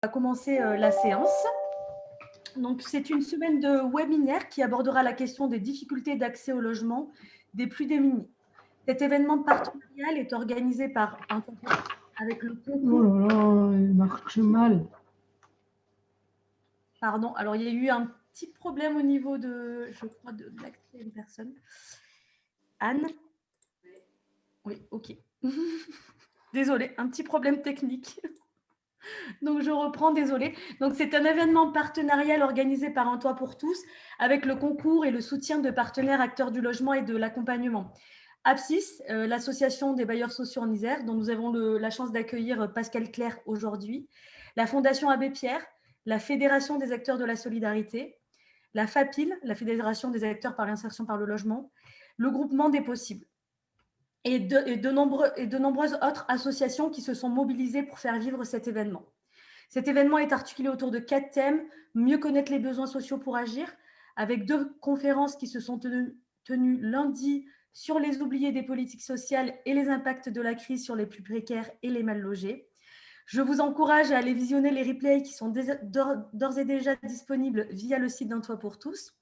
va commencer la séance. Donc, c'est une semaine de webinaire qui abordera la question des difficultés d'accès au logement des plus démunis. Cet événement partenarial est organisé par un concours avec le concours. Oh là là, il marche mal. Pardon, alors il y a eu un petit problème au niveau de, je crois, de l'accès à une personne. Anne? Oui, ok. Désolée, un petit problème technique. Donc, je reprends, désolée. Donc, c'est un événement partenarial organisé par Un Toit pour tous avec le concours et le soutien de partenaires acteurs du logement et de l'accompagnement. APSIS, l'association des bailleurs sociaux en Isère, dont nous avons la chance d'accueillir Pascal Clerc aujourd'hui, la Fondation Abbé Pierre, la Fédération des acteurs de la solidarité, la FAPIL, la Fédération des acteurs par l'insertion par le logement, le groupement des possibles et de nombreuses autres associations qui se sont mobilisées pour faire vivre cet événement. Cet événement est articulé autour de 4 thèmes. Mieux connaître les besoins sociaux pour agir, avec 2 conférences qui se sont tenues lundi sur les oubliés des politiques sociales et les impacts de la crise sur les plus précaires et les mal logés. Je vous encourage à aller visionner les replays qui sont d'ores et déjà disponibles via le site d'Un Toit pour tous.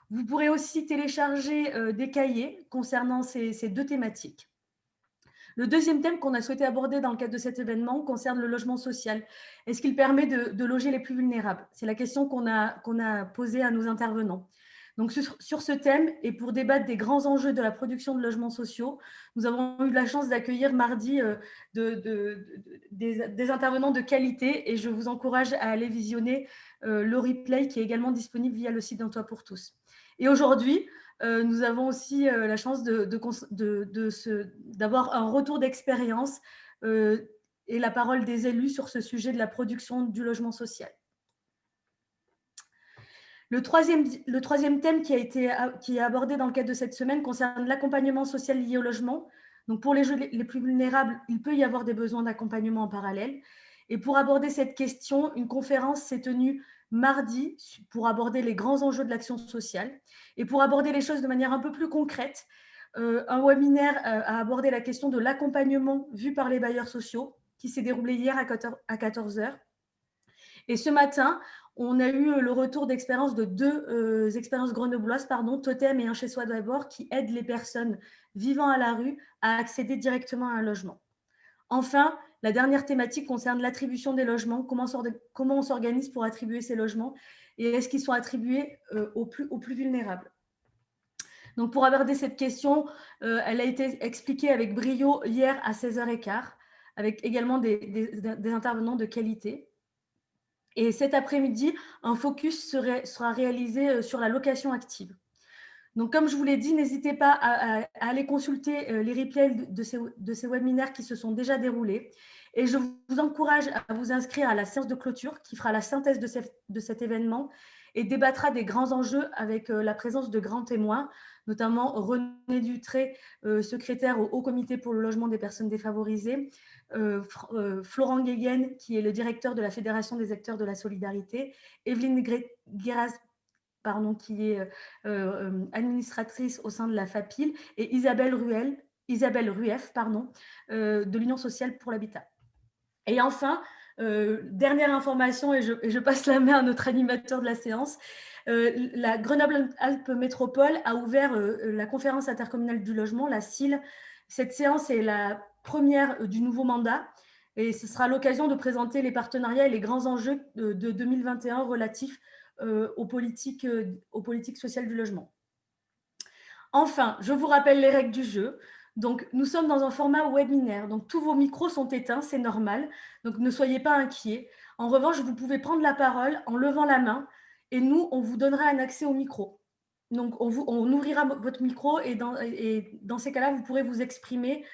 Vous pourrez aussi télécharger des cahiers concernant ces 2 thématiques. Le deuxième thème qu'on a souhaité aborder dans le cadre de cet événement concerne le logement social. Est-ce qu'il permet de loger les plus vulnérables? C'est la question qu'on a posée à nos intervenants. Donc, sur ce thème, et pour débattre des grands enjeux de la production de logements sociaux, nous avons eu la chance d'accueillir mardi des intervenants de qualité et je vous encourage à aller visionner le replay qui est également disponible via le site d'Un Toit pour tous. Et aujourd'hui, nous avons aussi la chance d'avoir un retour d'expérience et la parole des élus sur ce sujet de la production du logement social. Le troisième thème qui est abordé dans le cadre de cette semaine concerne l'accompagnement social lié au logement. Donc pour les plus vulnérables, il peut y avoir des besoins d'accompagnement en parallèle. Et pour aborder cette question, une conférence s'est tenue mardi pour aborder les grands enjeux de l'action sociale. Et pour aborder les choses de manière un peu plus concrète, un webinaire a abordé la question de l'accompagnement vu par les bailleurs sociaux qui s'est déroulé hier à 14h. Et ce matin, on a eu le retour d'expérience de 2 expériences grenobloises, Totem et Un chez soi d'abord, qui aident les personnes vivant à la rue à accéder directement à un logement. Enfin, la dernière thématique concerne l'attribution des logements, comment on s'organise pour attribuer ces logements et est-ce qu'ils sont attribués aux plus vulnérables. Donc, pour aborder cette question, elle a été expliquée avec brio hier à 16h15, avec également des intervenants de qualité. Et cet après-midi, un focus sera réalisé sur la location active. Donc, comme je vous l'ai dit, n'hésitez pas à aller consulter les replays de ces webinaires qui se sont déjà déroulés. Et je vous encourage à vous inscrire à la séance de clôture qui fera la synthèse de cet événement et débattra des grands enjeux avec la présence de grands témoins, notamment René Dutré, secrétaire au Haut Comité pour le logement des personnes défavorisées, Florent Guéguen, qui est le directeur de la Fédération des acteurs de la solidarité, Evelyne Guéras, qui est administratrice au sein de la FAPIL, et Isabelle Rueff, de l'Union sociale pour l'habitat. Et enfin, dernière information, et je passe la main à notre animateur de la séance, la Grenoble-Alpes Métropole a ouvert la conférence intercommunale du logement, la CIL. Cette séance est la première du nouveau mandat et ce sera l'occasion de présenter les partenariats et les grands enjeux de 2021 relatifs aux politiques sociales du logement. Enfin, je vous rappelle les règles du jeu. Donc, nous sommes dans un format webinaire. Donc, tous vos micros sont éteints, c'est normal. Donc, ne soyez pas inquiets. En revanche, vous pouvez prendre la parole en levant la main et nous, on vous donnera un accès au micro. Donc, on ouvrira votre micro et dans ces cas-là, vous pourrez vous exprimer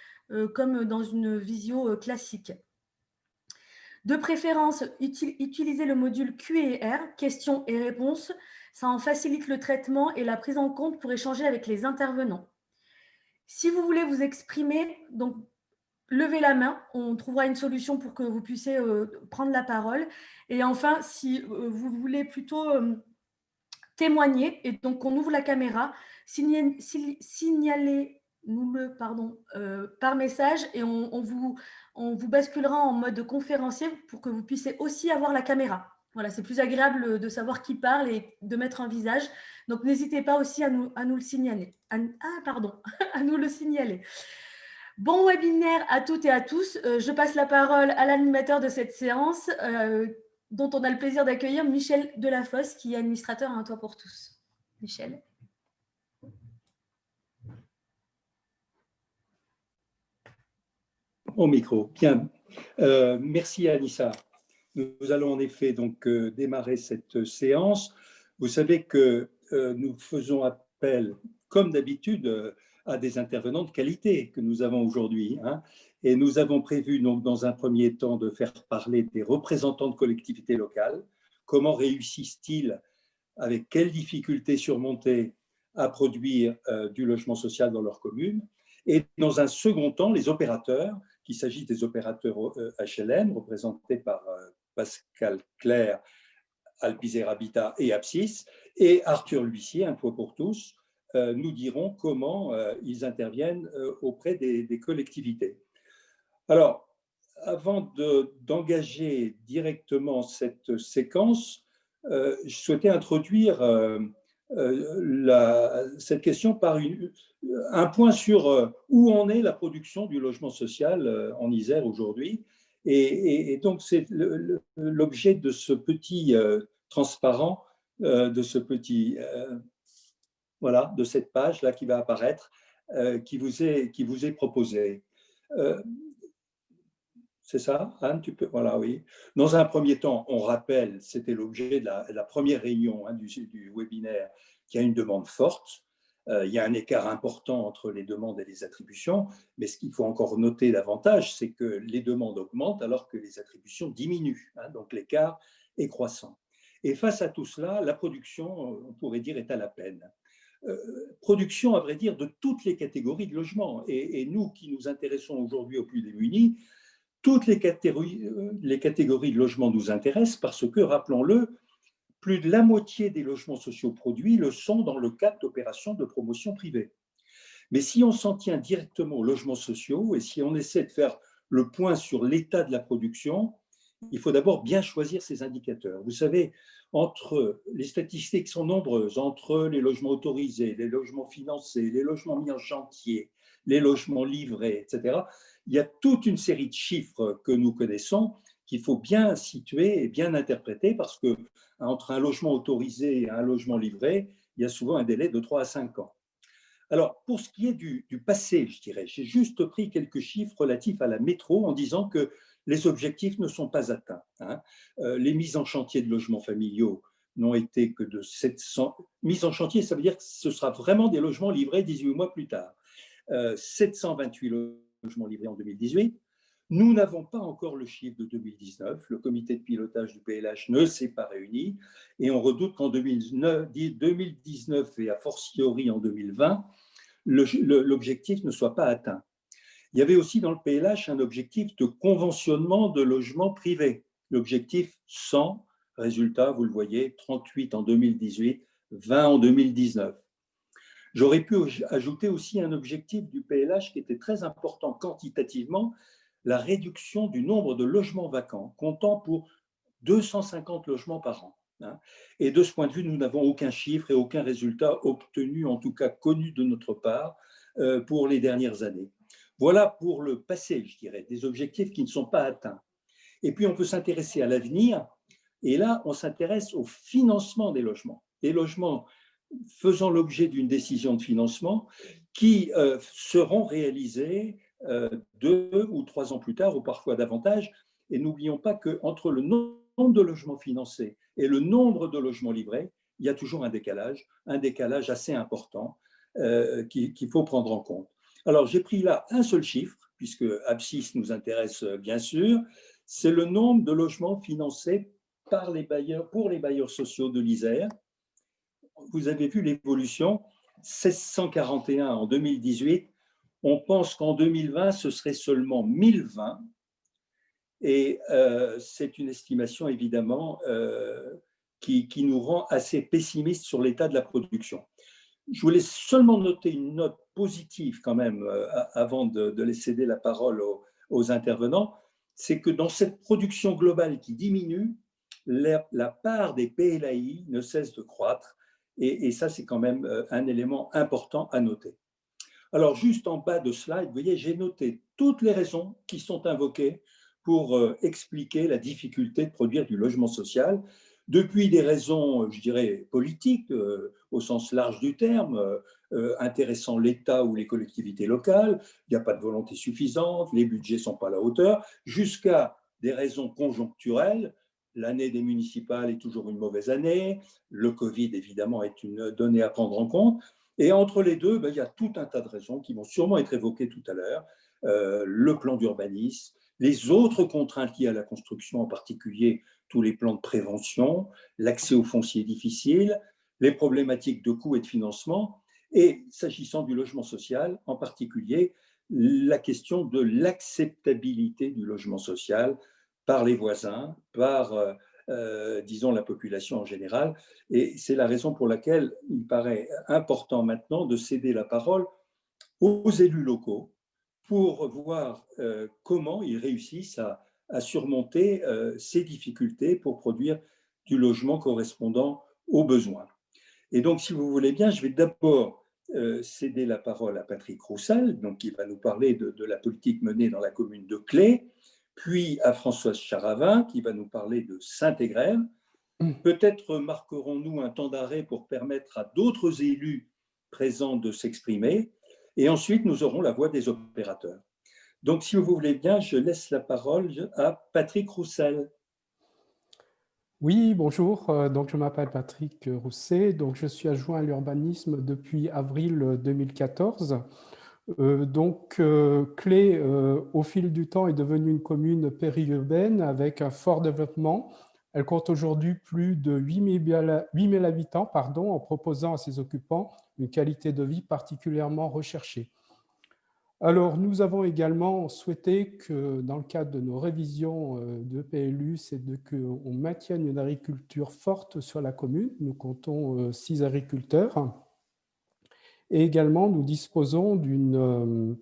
comme dans une visio classique. De préférence, utilisez le module Q&R, questions et réponses. Ça en facilite le traitement et la prise en compte pour échanger avec les intervenants. Si vous voulez vous exprimer, donc levez la main, on trouvera une solution pour que vous puissiez prendre la parole. Et enfin, si vous voulez plutôt témoigner, et donc on ouvre la caméra, signalez par message et on vous basculera en mode conférencier pour que vous puissiez aussi avoir la caméra. Voilà, c'est plus agréable de savoir qui parle et de mettre un visage. Donc, n'hésitez pas aussi à nous le signaler. À nous le signaler. Bon webinaire à toutes et à tous. Je passe la parole à l'animateur de cette séance, dont on a le plaisir d'accueillir Michel Delafosse, qui est administrateur à Un Toit pour tous. Michel. Au micro, bien. Merci Anissa. Nous allons en effet donc démarrer cette séance. Vous savez que nous faisons appel, comme d'habitude, à des intervenants de qualité que nous avons aujourd'hui. Et nous avons prévu donc dans un premier temps de faire parler des représentants de collectivités locales. Comment réussissent-ils, avec quelles difficultés surmontées, à produire du logement social dans leur commune? Et dans un second temps, les opérateurs, qu'il s'agisse des opérateurs HLM, représentés par Pascal Claire, Alpizer Habitat et Apsis, et Arthur L'Huissier, Un Toit pour tous, nous diront comment ils interviennent auprès des collectivités. Alors, avant d'engager directement cette séquence, je souhaitais introduire cette question par un point sur où en est la production du logement social en Isère aujourd'hui. Et donc, c'est l'objet de ce petit transparent, de ce petit, voilà, de cette page-là qui va apparaître, qui vous est proposée. C'est ça, Anne, tu peux, voilà, oui. Dans un premier temps, on rappelle, c'était l'objet de la première réunion du webinaire, qu'il y a une demande forte. Il y a un écart important entre les demandes et les attributions, mais ce qu'il faut encore noter davantage, c'est que les demandes augmentent alors que les attributions diminuent. Donc l'écart est croissant. Et face à tout cela, la production, on pourrait dire, est à la peine. Production, à vrai dire, de toutes les catégories de logements. Et nous qui nous intéressons aujourd'hui aux plus démunis, toutes les catégories de logements nous intéressent parce que, rappelons-le, plus de la moitié des logements sociaux produits le sont dans le cadre d'opérations de promotion privée. Mais si on s'en tient directement aux logements sociaux et si on essaie de faire le point sur l'état de la production, il faut d'abord bien choisir ces indicateurs. Vous savez, entre les statistiques sont nombreuses, entre les logements autorisés, les logements financés, les logements mis en chantier, les logements livrés, etc., il y a toute une série de chiffres que nous connaissons qu'il faut bien situer et bien interpréter parce que entre un logement autorisé et un logement livré, il y a souvent un délai de 3 à 5 ans. Alors, pour ce qui est du passé, je dirais, j'ai juste pris quelques chiffres relatifs à la métro en disant que les objectifs ne sont pas atteints. Les mises en chantier de logements familiaux n'ont été que de 700. Mises en chantier, ça veut dire que ce sera vraiment des logements livrés 18 mois plus tard. 728 logements livrés en 2018. Nous n'avons pas encore le chiffre de 2019. Le comité de pilotage du PLH ne s'est pas réuni et on redoute qu'en 2019 et a fortiori en 2020, l'objectif ne soit pas atteint. Il y avait aussi dans le PLH un objectif de conventionnement de logements privés. L'objectif 100, résultat, vous le voyez, 38 en 2018, 20 en 2019. J'aurais pu ajouter aussi un objectif du PLH qui était très important quantitativement, la réduction du nombre de logements vacants, comptant pour 250 logements par an. Et de ce point de vue, nous n'avons aucun chiffre et aucun résultat obtenu, en tout cas connu de notre part, pour les dernières années. Voilà pour le passé, je dirais, des objectifs qui ne sont pas atteints. Et puis, on peut s'intéresser à l'avenir, et là, on s'intéresse au financement des logements. Des logements faisant l'objet d'une décision de financement qui seront réalisés 2 ou 3 ans plus tard, ou parfois davantage. Et n'oublions pas qu'entre le nombre de logements financés et le nombre de logements livrés, il y a toujours un décalage assez important qu'il faut prendre en compte. Alors, j'ai pris là un seul chiffre, puisque Apsis nous intéresse bien sûr, c'est le nombre de logements financés par les bailleurs, pour les bailleurs sociaux de l'Isère. Vous avez vu l'évolution, 1641 en 2018, on pense qu'en 2020, ce serait seulement 1020, et c'est une estimation évidemment qui nous rend assez pessimistes sur l'état de la production. Je voulais seulement noter une note positive quand même, avant de laisser céder la parole aux intervenants, c'est que dans cette production globale qui diminue, la part des PLAI ne cesse de croître, et ça, c'est quand même un élément important à noter. Alors, juste en bas de slide, vous voyez, j'ai noté toutes les raisons qui sont invoquées pour expliquer la difficulté de produire du logement social, depuis des raisons, je dirais, politiques, au sens large du terme, intéressant l'État ou les collectivités locales, il n'y a pas de volonté suffisante, les budgets ne sont pas à la hauteur, jusqu'à des raisons conjoncturelles. L'année des municipales est toujours une mauvaise année, le Covid, évidemment, est une donnée à prendre en compte. Et entre les deux, il y a tout un tas de raisons qui vont sûrement être évoquées tout à l'heure. Le plan d'urbanisme, les autres contraintes liées à la construction, en particulier tous les plans de prévention, l'accès aux fonciers difficiles, les problématiques de coûts et de financement, et s'agissant du logement social, en particulier, la question de l'acceptabilité du logement social par les voisins, par, disons, la population en général. Et c'est la raison pour laquelle il paraît important maintenant de céder la parole aux élus locaux pour voir comment ils réussissent à surmonter ces difficultés pour produire du logement correspondant aux besoins. Et donc, si vous voulez bien, je vais d'abord céder la parole à Patrick Roussel, donc, qui va nous parler de la politique menée dans la commune de Clé, puis à Françoise Charavin, qui va nous parler de Saint-Égrève. Peut-être marquerons-nous un temps d'arrêt pour permettre à d'autres élus présents de s'exprimer, et ensuite nous aurons la voix des opérateurs. Donc, si vous voulez bien, je laisse la parole à Patrick Roussel. Oui, bonjour. Donc, je m'appelle Patrick Rousset. Donc, je suis adjoint à l'urbanisme depuis avril 2014. Clé, au fil du temps, est devenue une commune périurbaine avec un fort développement. Elle compte aujourd'hui plus de 8 000 habitants, en proposant à ses occupants une qualité de vie particulièrement recherchée. Alors, nous avons également souhaité que, dans le cadre de nos révisions de PLU, c'est qu'on maintienne une agriculture forte sur la commune. Nous comptons 6 agriculteurs. Et également, nous disposons d'une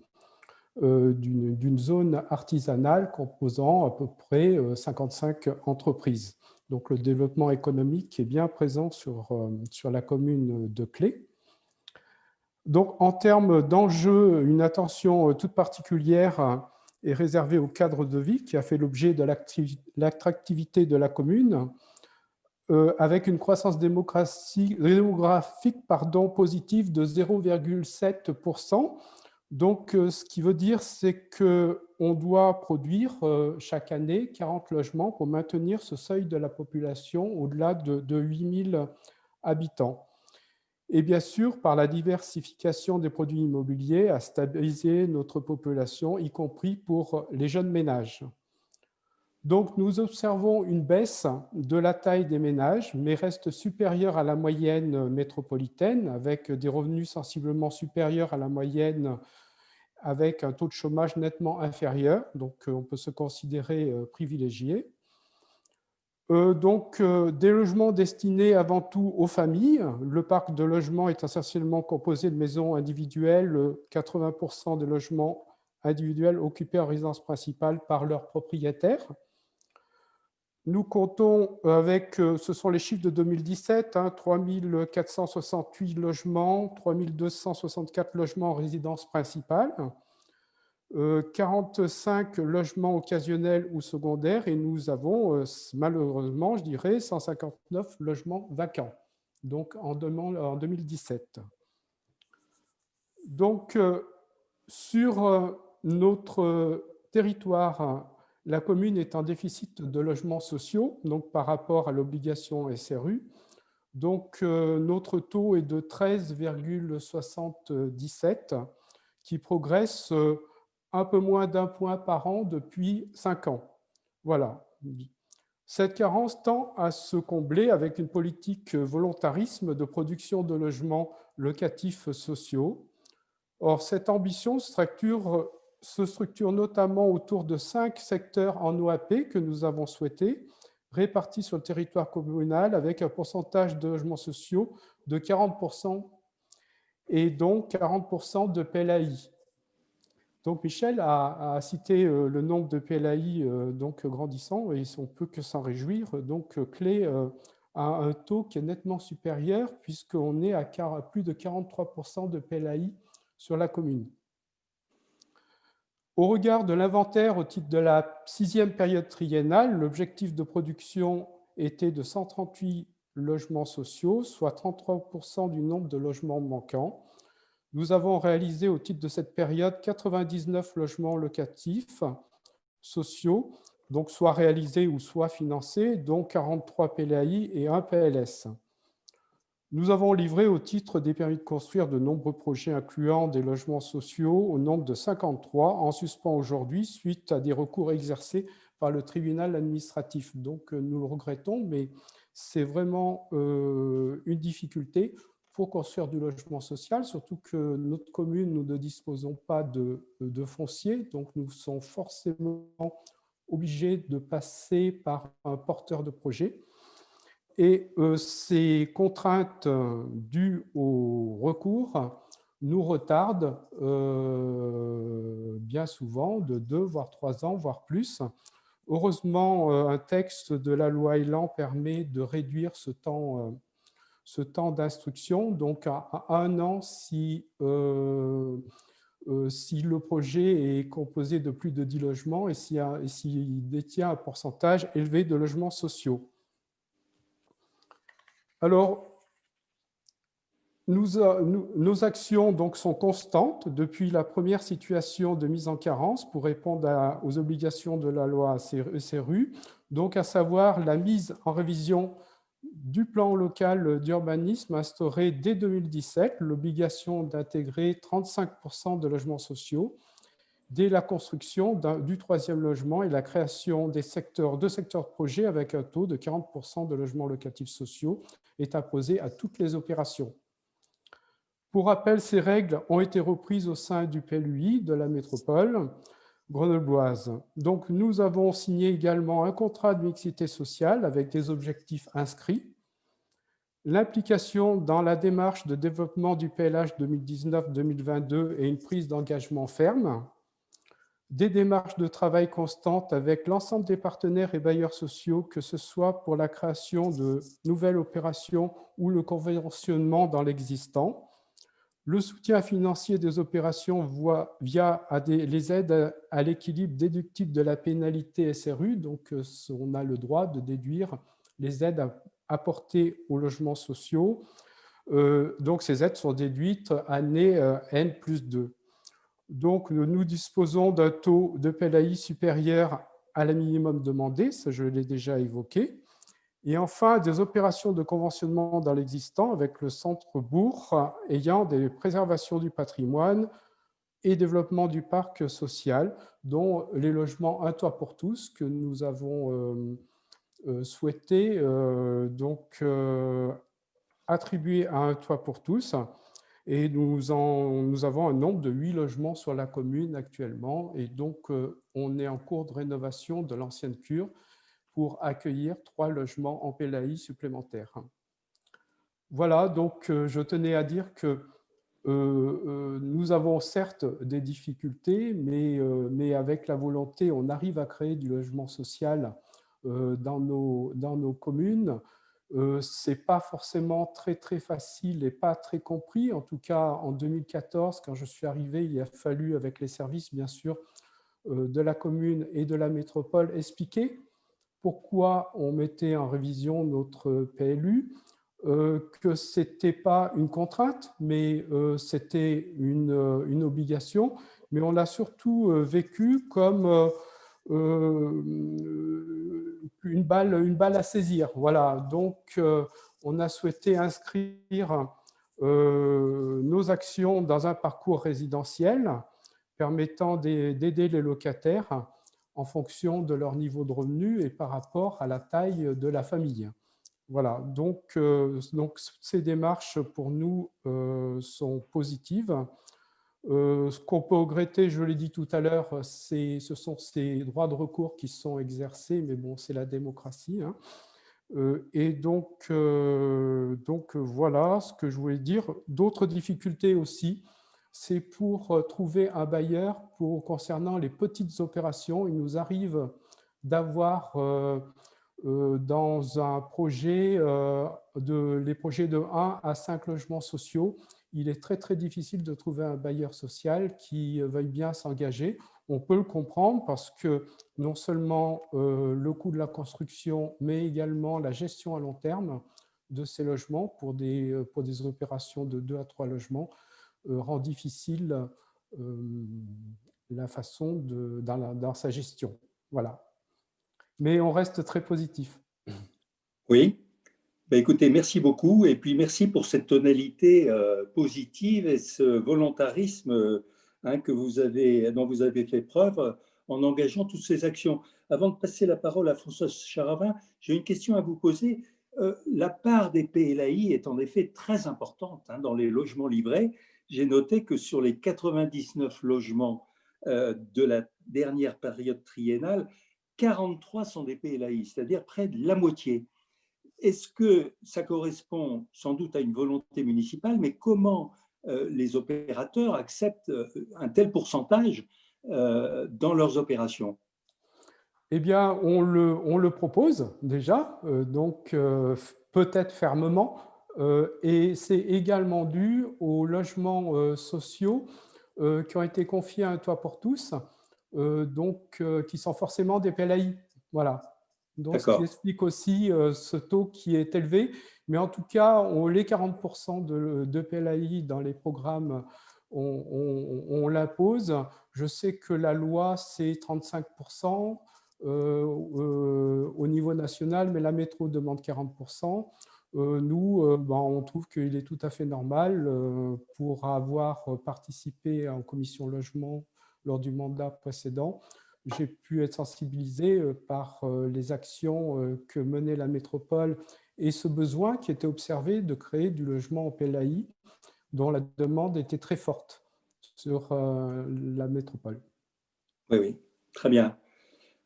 zone artisanale composant à peu près 55 entreprises. Donc, le développement économique est bien présent sur la commune de Clé. Donc, en termes d'enjeux, une attention toute particulière est réservée au cadre de vie qui a fait l'objet de l'attractivité de la commune, avec une croissance démographique positive de 0,7%. Donc, ce qui veut dire, c'est qu'on doit produire chaque année 40 logements pour maintenir ce seuil de la population au-delà de 8 000 habitants. Et bien sûr, par la diversification des produits immobiliers, à stabiliser notre population, y compris pour les jeunes ménages. Donc, nous observons une baisse de la taille des ménages, mais reste supérieure à la moyenne métropolitaine, avec des revenus sensiblement supérieurs à la moyenne, avec un taux de chômage nettement inférieur. Donc, on peut se considérer privilégié. Des logements destinés avant tout aux familles. Le parc de logements est essentiellement composé de maisons individuelles, 80% des logements individuels occupés en résidence principale par leurs propriétaires. Nous comptons avec, ce sont les chiffres de 2017, 3 468 logements, 3 264 logements en résidence principale, 45 logements occasionnels ou secondaires, et nous avons malheureusement, je dirais, 159 logements vacants, donc en 2017. Donc, sur notre territoire, la commune est en déficit de logements sociaux, donc par rapport à l'obligation SRU. Donc, notre taux est de 13,77, qui progresse un peu moins d'1 point par an depuis 5 ans. Voilà. Cette carence tend à se combler avec une politique volontarisme de production de logements locatifs sociaux. Or, cette ambition se structure notamment autour de 5 secteurs en OAP que nous avons souhaités, répartis sur le territoire communal avec un pourcentage de logements sociaux de 40% et donc 40% de PLAI. Donc Michel a cité le nombre de PLAI donc grandissant, et on ne peut que s'en réjouir. Donc Clé a un taux qui est nettement supérieur, puisqu'on est à plus de 43% de PLAI sur la commune. Au regard de l'inventaire au titre de la 6e période triennale, l'objectif de production était de 138 logements sociaux, soit 33% du nombre de logements manquants. Nous avons réalisé au titre de cette période 99 logements locatifs sociaux, donc soit réalisés ou soit financés, dont 43 PLAI et 1 PLS. Nous avons livré au titre des permis de construire de nombreux projets incluant des logements sociaux au nombre de 53, en suspens aujourd'hui suite à des recours exercés par le tribunal administratif. Donc nous le regrettons, mais c'est vraiment une difficulté pour construire du logement social, surtout que notre commune, nous ne disposons pas de foncier, donc nous sommes forcément obligés de passer par un porteur de projet. Et ces contraintes dues au recours nous retardent bien souvent de 2, voire 3 ans, voire plus. Heureusement, un texte de la loi Elan permet de réduire ce temps d'instruction, donc à 1 an si le projet est composé de plus de 10 logements et s'il détient un pourcentage élevé de logements sociaux. Alors, nos actions donc, sont constantes depuis la première situation de mise en carence pour répondre aux obligations de la loi SRU, donc à savoir la mise en révision du plan local d'urbanisme instauré dès 2017, l'obligation d'intégrer 35% de logements sociaux dès la construction du 3e logement et la création de secteurs de projet avec un taux de 40% de logements locatifs sociaux est imposé à toutes les opérations. Pour rappel, ces règles ont été reprises au sein du PLUI de la métropole grenobloise. Donc, nous avons signé également un contrat de mixité sociale avec des objectifs inscrits, l'implication dans la démarche de développement du PLH 2019-2022 et une prise d'engagement ferme, des démarches de travail constantes avec l'ensemble des partenaires et bailleurs sociaux, que ce soit pour la création de nouvelles opérations ou le conventionnement dans l'existant, le soutien financier des opérations via les aides à l'équilibre déductible de la pénalité SRU, donc on a le droit de déduire les aides apportées aux logements sociaux. Donc ces aides sont déduites année N+2. Donc, nous disposons d'un taux de PLAI supérieur à la minimum demandé, ça je l'ai déjà évoqué. Et enfin, des opérations de conventionnement dans l'existant avec le centre-bourg ayant des préservations du patrimoine et développement du parc social, dont les logements Un toit pour tous que nous avons souhaité attribuer à Un toit pour tous. Et nous avons un nombre de 8 logements sur la commune actuellement. Et donc, on est en cours de rénovation de l'ancienne cure pour accueillir 3 logements en PLAI supplémentaires. Voilà, donc je tenais à dire que nous avons certes des difficultés, mais avec la volonté, on arrive à créer du logement social dans nos communes. Ce n'est pas forcément très facile et pas très compris. En tout cas, en 2014, quand je suis arrivé, il a fallu, avec les services, bien sûr, de la commune et de la métropole, expliquer pourquoi on mettait en révision notre PLU, que ce n'était pas une contrainte, mais c'était une obligation. Mais on l'a surtout vécu comme une balle à saisir. Voilà, donc on a souhaité inscrire nos actions dans un parcours résidentiel permettant d'aider les locataires en fonction de leur niveau de revenu et par rapport à la taille de la famille. Voilà, donc ces démarches pour nous sont positives. Ce qu'on peut regretter, je l'ai dit tout à l'heure, ce sont ces droits de recours qui sont exercés, mais bon, c'est la démocratie. Hein. Et donc, voilà ce que je voulais dire. D'autres difficultés aussi, c'est pour trouver un bailleur concernant les petites opérations. Il nous arrive d'avoir dans un projet, les projets de 1 à 5 logements sociaux, il est très, très difficile de trouver un bailleur social qui veuille bien s'engager. On peut le comprendre parce que non seulement le coût de la construction, mais également la gestion à long terme de ces logements pour des opérations de 2 à 3 logements rend difficile la façon dans sa gestion. Voilà. Mais on reste très positif. Oui. Ben, écoutez, merci beaucoup. Et puis, merci pour cette tonalité positive et ce volontarisme dont vous avez fait preuve en engageant toutes ces actions. Avant de passer la parole à Françoise Charavin, j'ai une question à vous poser. La part des PLAI est en effet très importante dans les logements livrés. J'ai noté que sur les 99 logements de la dernière période triennale, 43 sont des PLAI, c'est-à-dire près de la moitié. Est-ce que ça correspond sans doute à une volonté municipale, mais comment les opérateurs acceptent un tel pourcentage dans leurs opérations? Eh bien, on le propose déjà, donc peut-être fermement, et c'est également dû aux logements sociaux qui ont été confiés à un toit pour tous, donc qui sont forcément des PLAI. Voilà. Donc, ce qui explique aussi ce taux qui est élevé. Mais en tout cas, les 40% de PLAI dans les programmes, on l'impose. Je sais que la loi, c'est 35% au niveau national, mais la métro demande 40%. Nous, on trouve qu'il est tout à fait normal pour avoir participé en commission logement lors du mandat précédent. J'ai pu être sensibilisé par les actions que menait la métropole et ce besoin qui était observé de créer du logement en PLAI dont la demande était très forte sur la métropole. Oui, oui, très bien.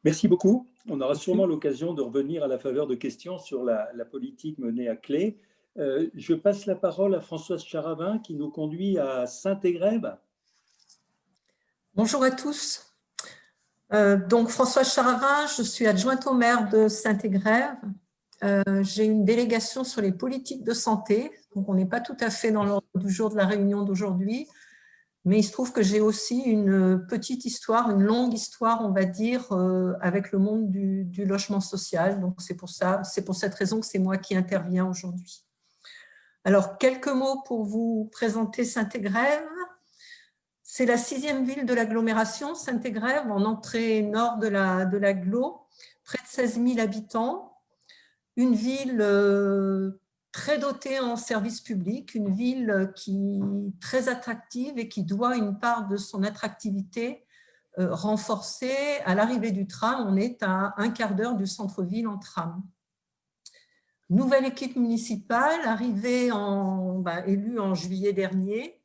Merci beaucoup. On aura sûrement l'occasion de revenir à la faveur de questions sur la politique menée à Clé. Je passe la parole à Françoise Charavin qui nous conduit à Saint-Égrève. Bonjour à tous. Donc Françoise Charavin, je suis adjointe au maire de Saint-Égrève. J'ai une délégation sur les politiques de santé, donc on n'est pas tout à fait dans l'ordre du jour de la réunion d'aujourd'hui, mais il se trouve que j'ai aussi une petite histoire, une longue histoire, on va dire, avec le monde du logement social. Donc c'est pour cette raison que c'est moi qui interviens aujourd'hui. Alors, quelques mots pour vous présenter Saint-Égrève. C'est la 6e ville de l'agglomération, Saint-Égrève, en entrée nord de l'agglo, près de 16 000 habitants. Une ville très dotée en services publics, une ville qui est très attractive et qui doit une part de son attractivité renforcée à l'arrivée du tram. On est à un quart d'heure du centre-ville en tram. Nouvelle équipe municipale arrivée élue en juillet dernier,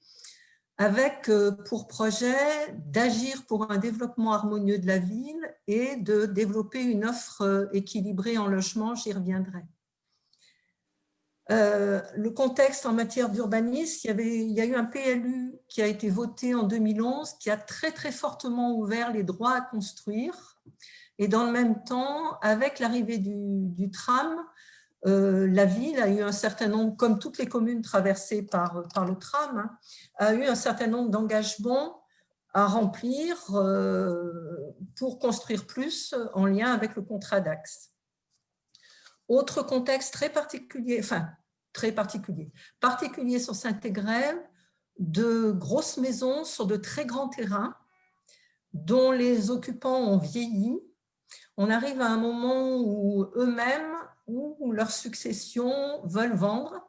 avec pour projet d'agir pour un développement harmonieux de la ville et de développer une offre équilibrée en logement, j'y reviendrai. Le contexte en matière d'urbanisme, il y a eu un PLU qui a été voté en 2011, qui a très très fortement ouvert les droits à construire. Et dans le même temps, avec l'arrivée du tram, la ville a eu un certain nombre, comme toutes les communes traversées par le tram, a eu un certain nombre d'engagements à remplir pour construire plus en lien avec le contrat d'axe. Autre contexte particulier sur Saint-Égrève, de grosses maisons sur de très grands terrains dont les occupants ont vieilli. On arrive à un moment où eux-mêmes ou leur succession veulent vendre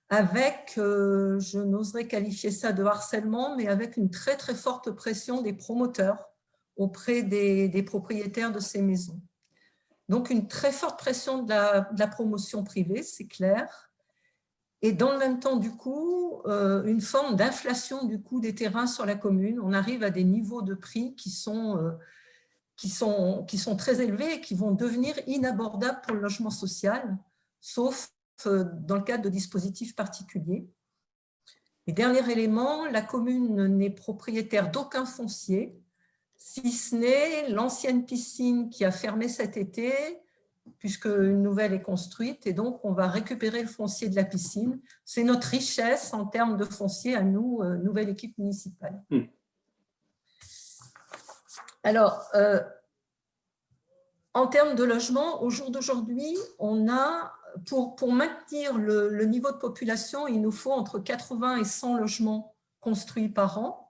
avec, je n'oserais qualifier ça de harcèlement, mais avec une très très forte pression des promoteurs auprès des propriétaires de ces maisons. Donc une très forte pression de la promotion privée, c'est clair. Et dans le même temps, du coup, une forme d'inflation du coût des terrains sur la commune. On arrive à des niveaux de prix qui sont qui sont très élevés et qui vont devenir inabordables pour le logement social, sauf dans le cadre de dispositifs particuliers. Et dernier élément, la commune n'est propriétaire d'aucun foncier, si ce n'est l'ancienne piscine qui a fermé cet été, puisque une nouvelle est construite, et donc on va récupérer le foncier de la piscine. C'est notre richesse en termes de foncier à nous, nouvelle équipe municipale. Alors, en termes de logement, au jour d'aujourd'hui, on a, pour maintenir le niveau de population, il nous faut entre 80 et 100 logements construits par an.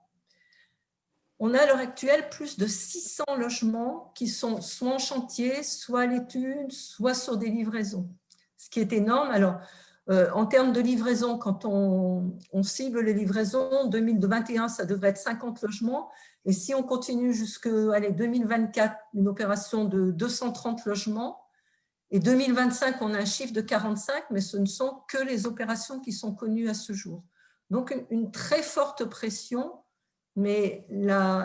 On a à l'heure actuelle plus de 600 logements qui sont soit en chantier, soit à l'étude, soit sur des livraisons, ce qui est énorme. Alors, en termes de livraison, quand on cible les livraisons, 2021, ça devrait être 50 logements. Et si on continue jusqu'à 2024, une opération de 230 logements, et 2025, on a un chiffre de 45, mais ce ne sont que les opérations qui sont connues à ce jour. Donc, une très forte pression, mais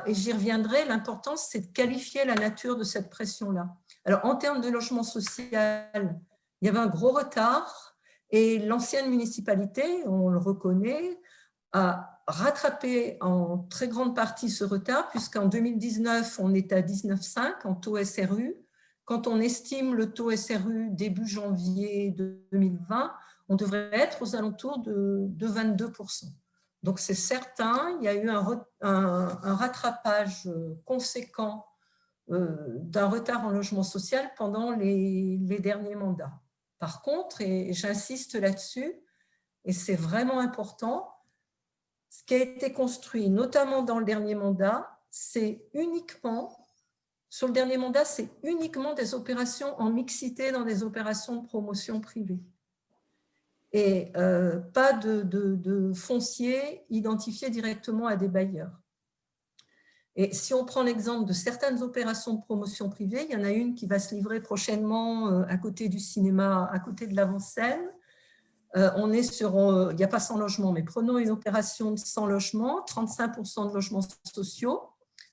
et j'y reviendrai, l'important, c'est de qualifier la nature de cette pression-là. Alors, en termes de logement social, il y avait un gros retard, et l'ancienne municipalité, on le reconnaît, a rattrapé en très grande partie ce retard, puisqu'en 2019, on est à 19,5 en taux SRU. Quand on estime le taux SRU début janvier 2020, on devrait être aux alentours de 22%. Donc, c'est certain, il y a eu un rattrapage conséquent d'un retard en logement social pendant les derniers mandats. Par contre, et j'insiste là-dessus, et c'est vraiment important, ce qui a été construit, notamment dans le dernier mandat, c'est uniquement, sur le dernier mandat, c'est uniquement des opérations en mixité dans des opérations de promotion privée. Et pas de foncier identifié directement à des bailleurs. Et si on prend l'exemple de certaines opérations de promotion privée, il y en a une qui va se livrer prochainement à côté du cinéma, à côté de l'avant-scène. On est sur, il n'y a pas 100 logements, mais prenons une opération de 100 logements, 35% de logements sociaux,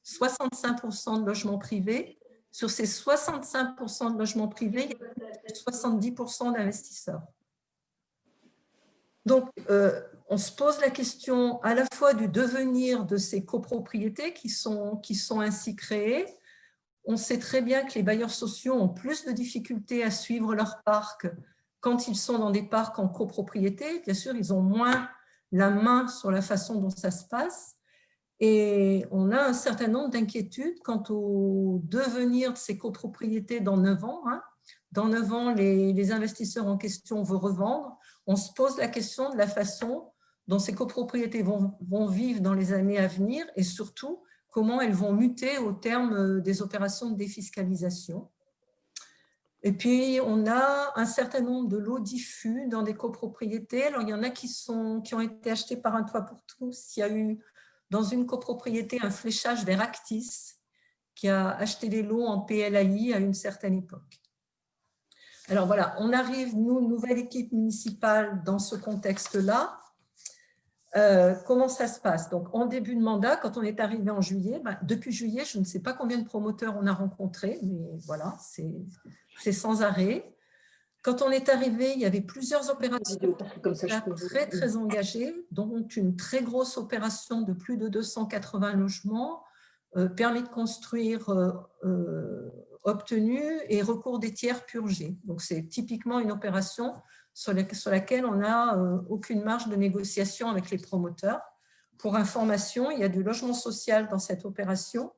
65% de logements privés. Sur ces 65% de logements privés, il y a 70% d'investisseurs. Donc, on se pose la question à la fois du devenir de ces copropriétés qui sont ainsi créées. On sait très bien que les bailleurs sociaux ont plus de difficultés à suivre leur parc quand ils sont dans des parcs en copropriété. Bien sûr, ils ont moins la main sur la façon dont ça se passe. Et on a un certain nombre d'inquiétudes quant au devenir de ces copropriétés dans 9 ans. Dans 9 ans, les investisseurs en question vont revendre. On se pose la question de la façon dont ces copropriétés vont vivre dans les années à venir et surtout, comment elles vont muter au terme des opérations de défiscalisation. Et puis, on a un certain nombre de lots diffus dans des copropriétés. Alors, il y en a qui ont été achetés par Un Toit pour tous. Il y a eu dans une copropriété un fléchage vers Actis qui a acheté des lots en PLAI à une certaine époque. Alors voilà, on arrive, nous, nouvelle équipe municipale, dans ce contexte-là. Comment ça se passe? Donc, en début de mandat, quand on est arrivé en juillet, depuis juillet, je ne sais pas combien de promoteurs on a rencontrés, mais voilà, c'est sans arrêt. Quand on est arrivé, il y avait plusieurs opérations très, très engagées, dont une très grosse opération de plus de 280 logements, permis de construire obtenu et recours des tiers purgés. Donc, c'est typiquement une opération sur laquelle on n'a aucune marge de négociation avec les promoteurs. Pour information, il y a du logement social dans cette opération.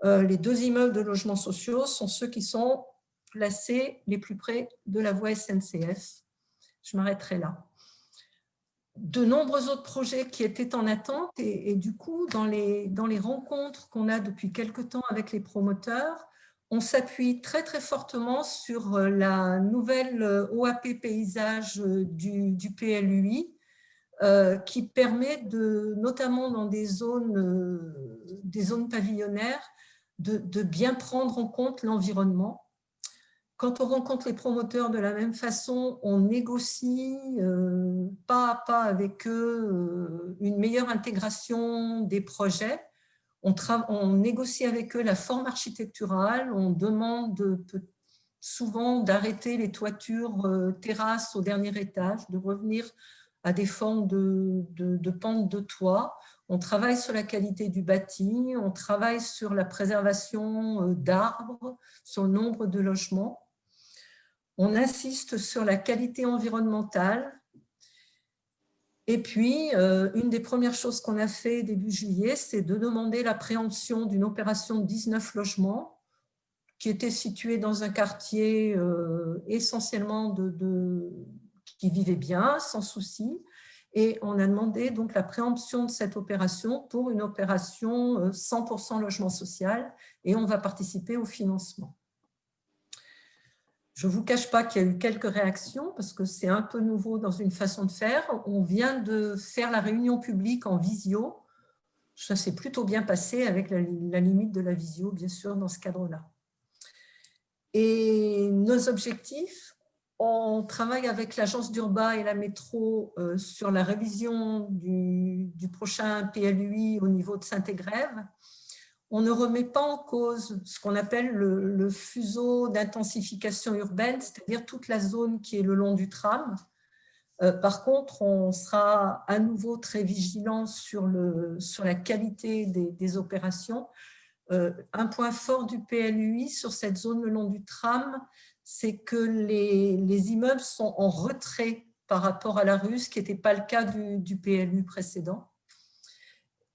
Les 2 immeubles de logements sociaux sont ceux qui sont placés les plus près de la voie SNCF. Je m'arrêterai là. De nombreux autres projets qui étaient en attente et du coup, dans les rencontres qu'on a depuis quelque temps avec les promoteurs, on s'appuie très très fortement sur la nouvelle OAP paysage du PLUI qui permet notamment dans des zones pavillonnaires de bien prendre en compte l'environnement. Quand on rencontre les promoteurs de la même façon, on négocie pas à pas avec eux une meilleure intégration des projets. On négocie avec eux la forme architecturale, on demande souvent d'arrêter les toitures terrasses au dernier étage, de revenir à des formes de pente de toit. On travaille sur la qualité du bâti, on travaille sur la préservation d'arbres, sur le nombre de logements. On insiste sur la qualité environnementale. Et puis, une des premières choses qu'on a fait début juillet, c'est de demander la préemption d'une opération de 19 logements qui était située dans un quartier essentiellement qui vivait bien, sans souci. Et on a demandé donc la préemption de cette opération pour une opération 100% logement social et on va participer au financement. Je ne vous cache pas qu'il y a eu quelques réactions parce que c'est un peu nouveau dans une façon de faire. On vient de faire la réunion publique en visio. Ça s'est plutôt bien passé avec la limite de la visio, bien sûr, dans ce cadre-là. Et nos objectifs, on travaille avec l'agence d'Urba et la métro sur la révision du prochain PLUI au niveau de Saint-Égrève. On ne remet pas en cause ce qu'on appelle le fuseau d'intensification urbaine, c'est-à-dire toute la zone qui est le long du tram. Par contre, on sera à nouveau très vigilant sur la qualité des opérations. Un point fort du PLUI sur cette zone le long du tram, c'est que les immeubles sont en retrait par rapport à la rue, ce qui n'était pas le cas du PLU précédent.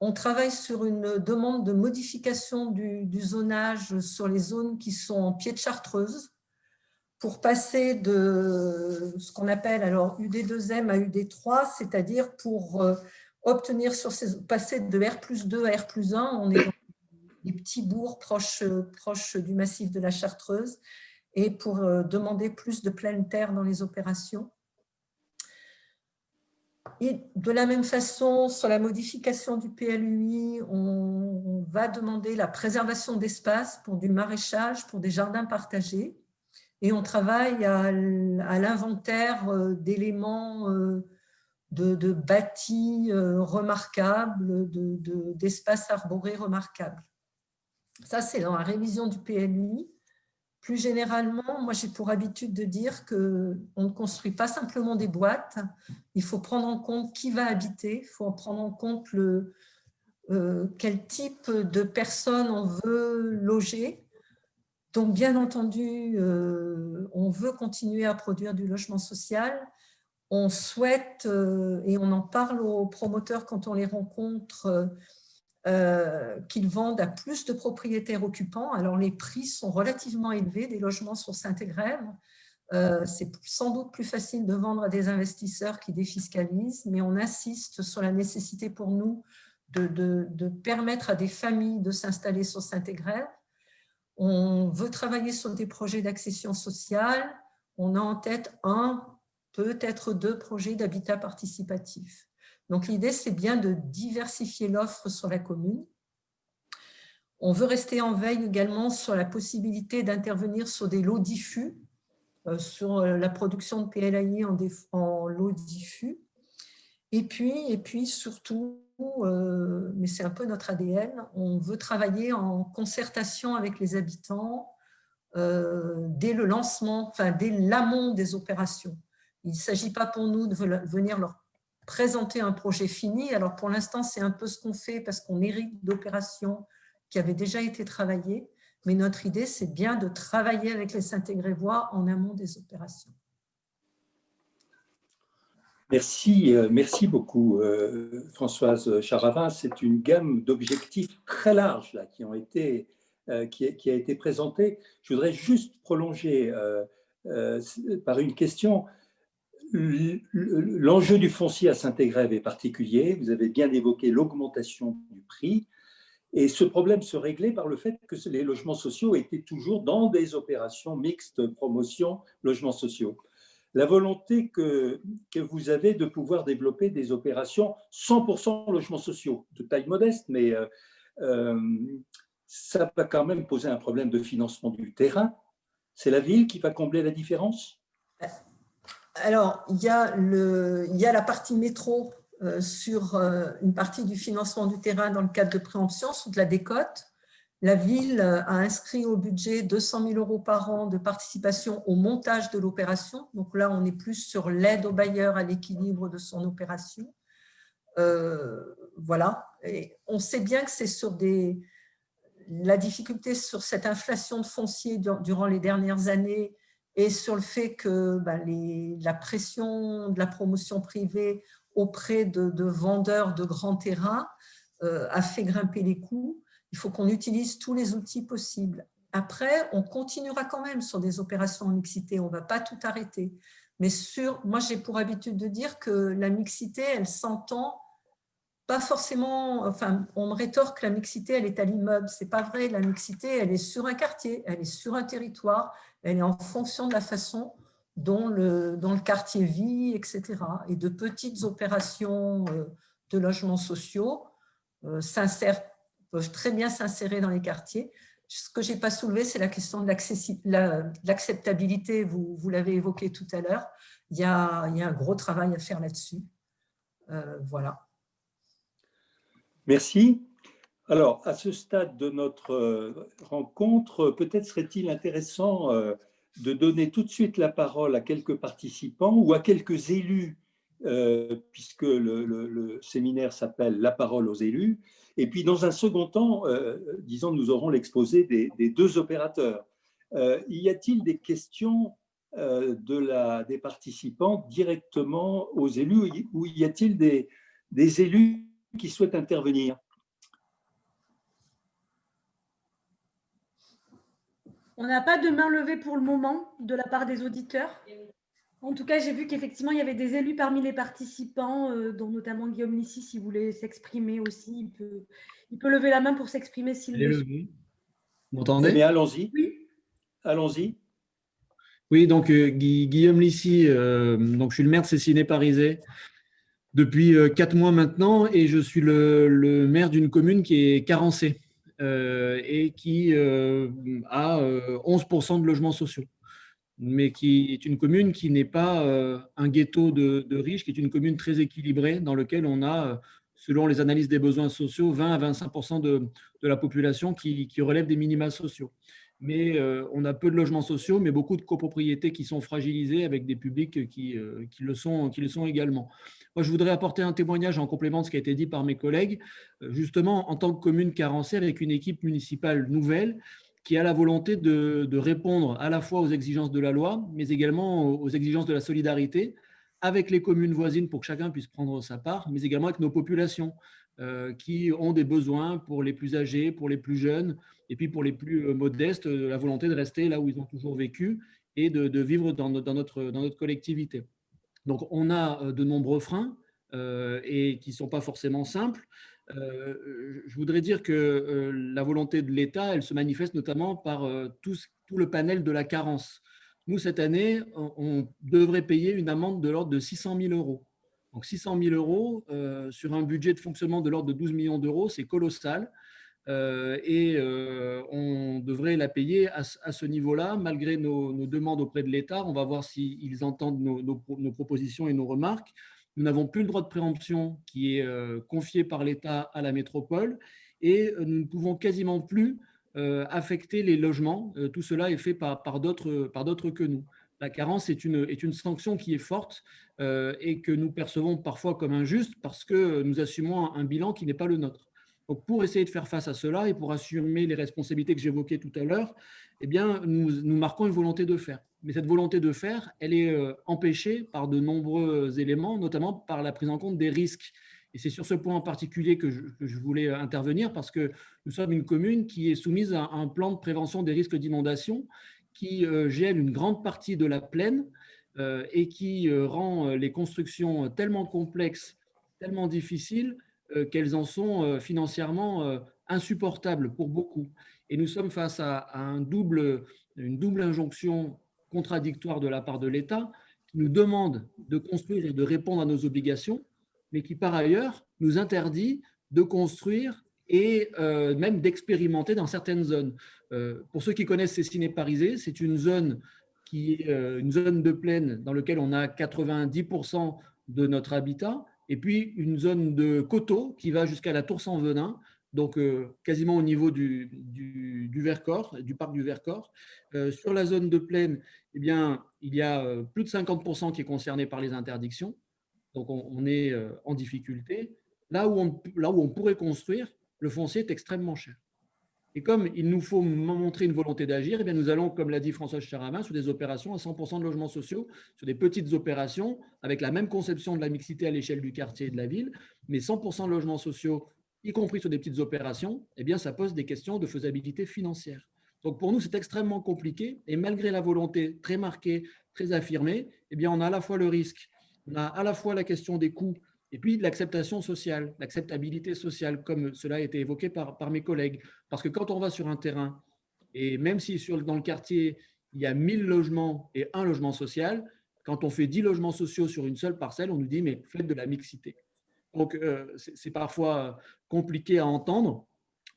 On travaille sur une demande de modification du zonage sur les zones qui sont en pied de chartreuse pour passer de ce qu'on appelle alors UD2M à UD3, c'est-à-dire pour obtenir passer de R+2 à R+1, on est dans des petits bourgs proches du massif de la Chartreuse et pour demander plus de pleine terre dans les opérations. Et de la même façon, sur la modification du PLUI, on va demander la préservation d'espace pour du maraîchage, pour des jardins partagés. Et on travaille à l'inventaire d'éléments de bâtis remarquables, d'espaces arborés remarquables. Ça, c'est dans la révision du PLUI. Plus généralement, moi, j'ai pour habitude de dire qu'on ne construit pas simplement des boîtes. Il faut prendre en compte qui va habiter, il faut prendre en compte quel type de personnes on veut loger. Donc, bien entendu, on veut continuer à produire du logement social. On souhaite, et on en parle aux promoteurs quand on les rencontre, qu'ils vendent à plus de propriétaires occupants. Alors, les prix sont relativement élevés des logements sur Saint-Égrève. C'est sans doute plus facile de vendre à des investisseurs qui défiscalisent, mais on insiste sur la nécessité pour nous de permettre à des familles de s'installer sur Saint-Égrève. On veut travailler sur des projets d'accession sociale. On a en tête peut-être 2 projets d'habitat participatif. Donc, l'idée, c'est bien de diversifier l'offre sur la commune. On veut rester en veille également sur la possibilité d'intervenir sur des lots diffus, sur la production de PLAI en lots diffus. Et puis surtout, mais c'est un peu notre ADN, on veut travailler en concertation avec les habitants dès le lancement, enfin dès l'amont des opérations. Il ne s'agit pas pour nous de venir leur présenter un projet fini. Alors pour l'instant, c'est un peu ce qu'on fait parce qu'on hérite d'opérations qui avaient déjà été travaillées. Mais notre idée, c'est bien de travailler avec les Saint-Égrévois en amont des opérations. Merci beaucoup Françoise Charavin. C'est une gamme d'objectifs très large là, qui a été présentée. Je voudrais juste prolonger par une question. L'enjeu du foncier à Saint-Égrève est particulier. Vous avez bien évoqué l'augmentation du prix. Et ce problème se réglait par le fait que les logements sociaux étaient toujours dans des opérations mixtes, promotion, logements sociaux. La volonté que vous avez de pouvoir développer des opérations 100% logements sociaux, de taille modeste, mais ça va quand même poser un problème de financement du terrain. C'est la ville qui va combler la différence ? Alors, il y a la partie métro sur une partie du financement du terrain dans le cadre de préemption, sur de la décote. La ville a inscrit au budget 200 000 € par an de participation au montage de l'opération. Donc là, on est plus sur l'aide au bailleur à l'équilibre de son opération. Voilà. Et on sait bien que c'est sur la difficulté sur cette inflation de foncier durant les dernières années et sur le fait que la pression de la promotion privée auprès de vendeurs de grands terrains a fait grimper les coûts. Il faut qu'on utilise tous les outils possibles. Après, on continuera quand même sur des opérations en mixité. On ne va pas tout arrêter. Mais moi, j'ai pour habitude de dire que la mixité, elle s'entend pas forcément. Enfin, on me rétorque que la mixité, elle est à l'immeuble. Ce n'est pas vrai. La mixité, elle est sur un quartier, elle est sur un territoire, elle est en fonction de la façon dont le quartier vit, etc. Et de petites opérations de logements sociaux peuvent très bien s'insérer dans les quartiers. Ce que je n'ai pas soulevé, c'est la question de l'acceptabilité. Vous l'avez évoqué tout à l'heure. Il y a un gros travail à faire là-dessus. Voilà. Merci. Alors, à ce stade de notre rencontre, peut-être serait-il intéressant de donner tout de suite la parole à quelques participants ou à quelques élus, puisque le séminaire s'appelle « La parole aux élus ». Et puis, dans un second temps, disons, nous aurons l'exposé des deux opérateurs. Y a-t-il des questions des participants directement aux élus ou y a-t-il des élus qui souhaitent intervenir? On n'a pas de main levée pour le moment de la part des auditeurs. En tout cas, j'ai vu qu'effectivement, il y avait des élus parmi les participants, dont notamment Guillaume Lissi, s'il voulait s'exprimer aussi. Il peut lever la main pour s'exprimer s'il le souhaite. Vous m'entendez? Eh bien, allons-y. Oui. Allons-y. Oui, donc Guillaume Lissi, donc je suis le maire de Cessiné-Parisé depuis 4 mois maintenant et je suis le maire d'une commune qui est carencée et qui a 11% de logements sociaux, mais qui est une commune qui n'est pas un ghetto de riches, qui est une commune très équilibrée dans laquelle on a, selon les analyses des besoins sociaux, 20 à 25% de la population qui relève des minima sociaux. Mais on a peu de logements sociaux, mais beaucoup de copropriétés qui sont fragilisées avec des publics qui le sont également. Moi, je voudrais apporter un témoignage en complément de ce qui a été dit par mes collègues, justement en tant que commune carencée avec une équipe municipale nouvelle qui a la volonté de répondre à la fois aux exigences de la loi, mais également aux exigences de la solidarité avec les communes voisines pour que chacun puisse prendre sa part, mais également avec nos populations qui ont des besoins pour les plus âgés, pour les plus jeunes, et puis pour les plus modestes, la volonté de rester là où ils ont toujours vécu et de vivre dans notre collectivité. Donc, on a de nombreux freins et qui ne sont pas forcément simples. Je voudrais dire que la volonté de l'État, elle se manifeste notamment par tout le panel de la carence. Nous, cette année, on devrait payer une amende de l'ordre de 600 000 €. Donc, 600 000 € sur un budget de fonctionnement de l'ordre de 12 millions d'euros, c'est colossal. Et on devrait la payer à ce niveau-là, malgré nos demandes auprès de l'État. On va voir s'ils entendent nos propositions et nos remarques. Nous n'avons plus le droit de préemption qui est confié par l'État à la métropole et nous ne pouvons quasiment plus affecter les logements. Tout cela est fait par d'autres que nous. La carence est une sanction qui est forte et que nous percevons parfois comme injuste parce que nous assumons un bilan qui n'est pas le nôtre. Donc, pour essayer de faire face à cela et pour assumer les responsabilités que j'évoquais tout à l'heure, eh bien, nous marquons une volonté de faire. Mais cette volonté de faire, elle est empêchée par de nombreux éléments, notamment par la prise en compte des risques. Et c'est sur ce point en particulier que je voulais intervenir parce que nous sommes une commune qui est soumise à un plan de prévention des risques d'inondation qui gèle une grande partie de la plaine et qui rend les constructions tellement complexes, tellement difficiles qu'elles en sont financièrement insupportables pour beaucoup. Et nous sommes face à une double injonction contradictoire de la part de l'État qui nous demande de construire et de répondre à nos obligations, mais qui par ailleurs nous interdit de construire et même d'expérimenter dans certaines zones. Pour ceux qui connaissent Cessiné-Parisé, c'est une zone qui est une zone de plaine dans laquelle on a 90% de notre habitat et puis une zone de coteaux qui va jusqu'à la Tour-Sans-Venin, donc quasiment au niveau du Vercors, du parc du Vercors. Sur la zone de plaine, eh bien, il y a plus de 50% qui est concerné par les interdictions, donc on est en difficulté. Là où on pourrait construire, le foncier est extrêmement cher. Et comme il nous faut montrer une volonté d'agir, eh bien nous allons, comme l'a dit Françoise Charavin, sur des opérations à 100% de logements sociaux, sur des petites opérations avec la même conception de la mixité à l'échelle du quartier et de la ville, mais 100% de logements sociaux, y compris sur des petites opérations, eh bien ça pose des questions de faisabilité financière. Donc pour nous, c'est extrêmement compliqué et malgré la volonté très marquée, très affirmée, eh bien on a à la fois le risque, on a à la fois la question des coûts et puis l'acceptation sociale, l'acceptabilité sociale, comme cela a été évoqué par mes collègues. Parce que quand on va sur un terrain, et même si dans le quartier, il y a 1000 logements et un logement social, quand on fait 10 logements sociaux sur une seule parcelle, on nous dit, mais faites de la mixité. Donc, c'est parfois compliqué à entendre,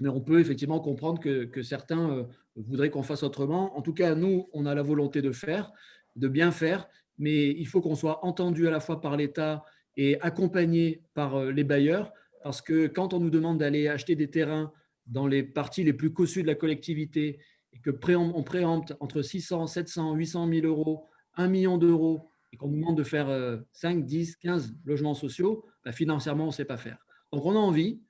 mais on peut effectivement comprendre que certains voudraient qu'on fasse autrement. En tout cas, nous, on a la volonté de faire, de bien faire, mais il faut qu'on soit entendu à la fois par l'État et accompagné par les bailleurs, parce que quand on nous demande d'aller acheter des terrains dans les parties les plus cossues de la collectivité et que on préempte entre 600, 700, 800 000 euros, 1 million d'euros, et qu'on nous demande de faire 5, 10, 15 logements sociaux, bah, financièrement, on ne sait pas faire. Donc, on a envie,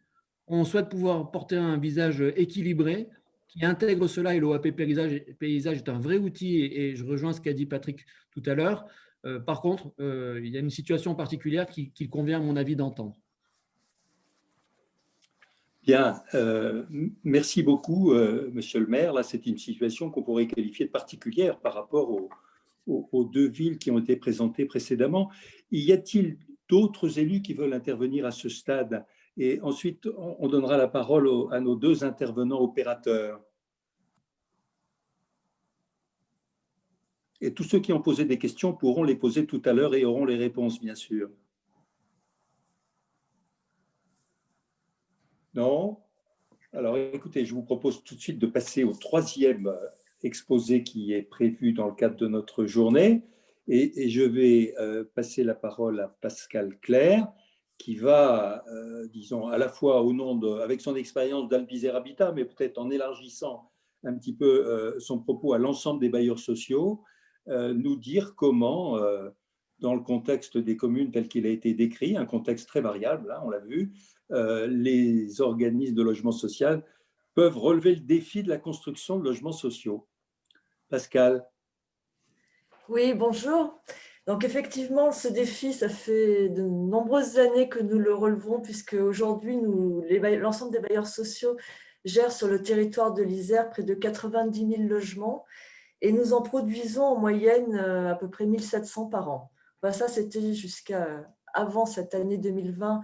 on souhaite pouvoir porter un visage équilibré qui intègre cela, et l'OAP paysage est un vrai outil, et je rejoins ce qu'a dit Patrick tout à l'heure. Par contre, il y a une situation particulière qu'il convient, à mon avis, d'entendre. Bien, merci beaucoup, monsieur le maire. Là, c'est une situation qu'on pourrait qualifier de particulière par rapport aux deux villes qui ont été présentées précédemment. Y a-t-il d'autres élus qui veulent intervenir à ce stade? Et ensuite, on donnera la parole à nos deux intervenants opérateurs. Et tous ceux qui ont posé des questions pourront les poser tout à l'heure et auront les réponses, bien sûr. Non? Alors, écoutez, je vous propose tout de suite de passer au troisième exposé qui est prévu dans le cadre de notre journée. Et je vais passer la parole à Pascal Clerc, qui va, disons, à la fois au nom avec son expérience d'Albizer Habitat, mais peut-être en élargissant un petit peu son propos à l'ensemble des bailleurs sociaux, nous dire comment, dans le contexte des communes tel qu'il a été décrit, un contexte très variable, hein, on l'a vu, les organismes de logement social peuvent relever le défi de la construction de logements sociaux. Pascal. Oui, bonjour. Donc effectivement, ce défi, ça fait de nombreuses années que nous le relevons, puisque aujourd'hui, l'ensemble des bailleurs sociaux gèrent sur le territoire de l'Isère près de 90 000 logements, et nous en produisons en moyenne à peu près 1700 par an. Enfin, ça, c'était jusqu'à avant cette année 2020,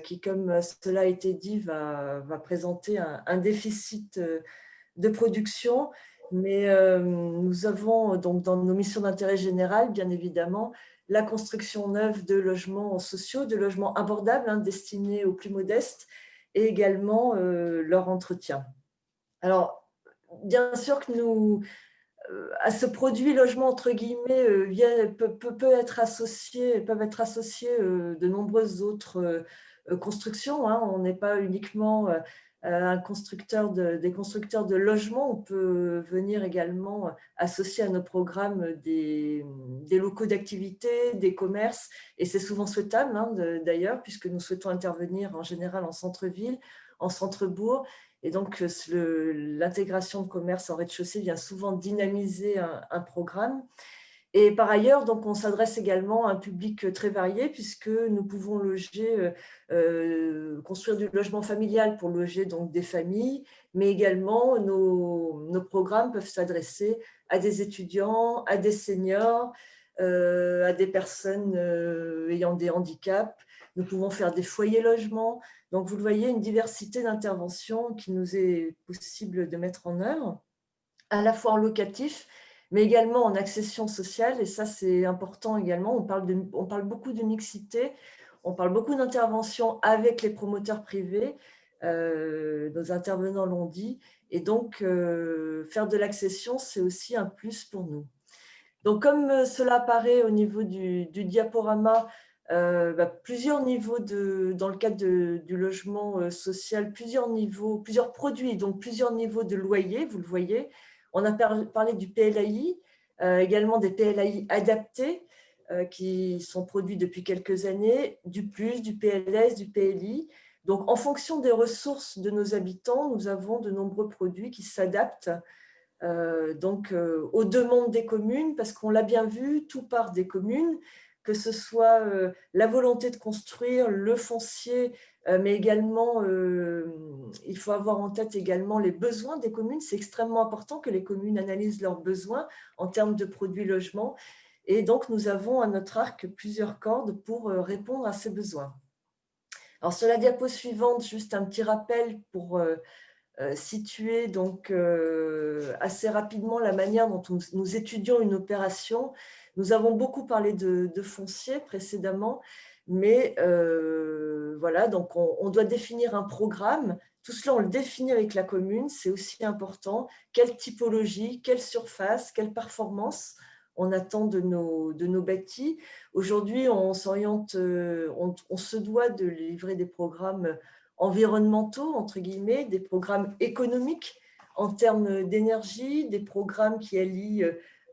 qui, comme cela a été dit, va présenter un déficit de production. Mais nous avons donc dans nos missions d'intérêt général, bien évidemment, la construction neuve de logements sociaux, de logements abordables, hein, destinés aux plus modestes, et également leur entretien. Alors, bien sûr que à ce produit logement, entre guillemets, peuvent être associés de nombreuses autres constructions, hein. On n'est pas uniquement des constructeurs de logements. On peut venir également associer à nos programmes des locaux d'activité, des commerces, et c'est souvent souhaitable, hein, d'ailleurs, puisque nous souhaitons intervenir en général en centre-ville, en centre-bourg. Et donc, l'intégration de commerce en rez-de-chaussée vient souvent dynamiser un programme. Et par ailleurs, donc, on s'adresse également à un public très varié, puisque nous pouvons construire du logement familial pour loger donc, des familles, mais également nos programmes peuvent s'adresser à des étudiants, à des seniors, à des personnes ayant des handicaps. Nous pouvons faire des foyers logements. Donc, vous le voyez, une diversité d'interventions qui nous est possible de mettre en œuvre, à la fois en locatif, mais également en accession sociale. Et ça, c'est important également. On parle beaucoup de mixité, on parle beaucoup d'intervention avec les promoteurs privés. Nos intervenants l'ont dit. Et donc, faire de l'accession, c'est aussi un plus pour nous. Donc, comme cela apparaît au niveau du diaporama, plusieurs niveaux dans le cadre du logement social, plusieurs produits, donc plusieurs niveaux de loyer, vous le voyez. On a parlé du PLAI, également des PLAI adaptés qui sont produits depuis quelques années, du plus, du PLS, du PLI. Donc, en fonction des ressources de nos habitants, nous avons de nombreux produits qui s'adaptent aux demandes des communes, parce qu'on l'a bien vu, tout part des communes, que ce soit la volonté de construire, le foncier, mais également, il faut avoir en tête également les besoins des communes. C'est extrêmement important que les communes analysent leurs besoins en termes de produits logements. Et donc, nous avons à notre arc plusieurs cordes pour répondre à ces besoins. Alors, sur la diapo suivante, juste un petit rappel pour situer donc, assez rapidement la manière dont nous étudions une opération. Nous avons beaucoup parlé de foncier précédemment, mais voilà, donc on doit définir un programme. Tout cela, on le définit avec la commune, c'est aussi important. Quelle typologie, quelle surface, quelle performance on attend de nos bâtis. Aujourd'hui, on s'oriente, on se doit de livrer des programmes environnementaux, entre guillemets, des programmes économiques en termes d'énergie, des programmes qui allient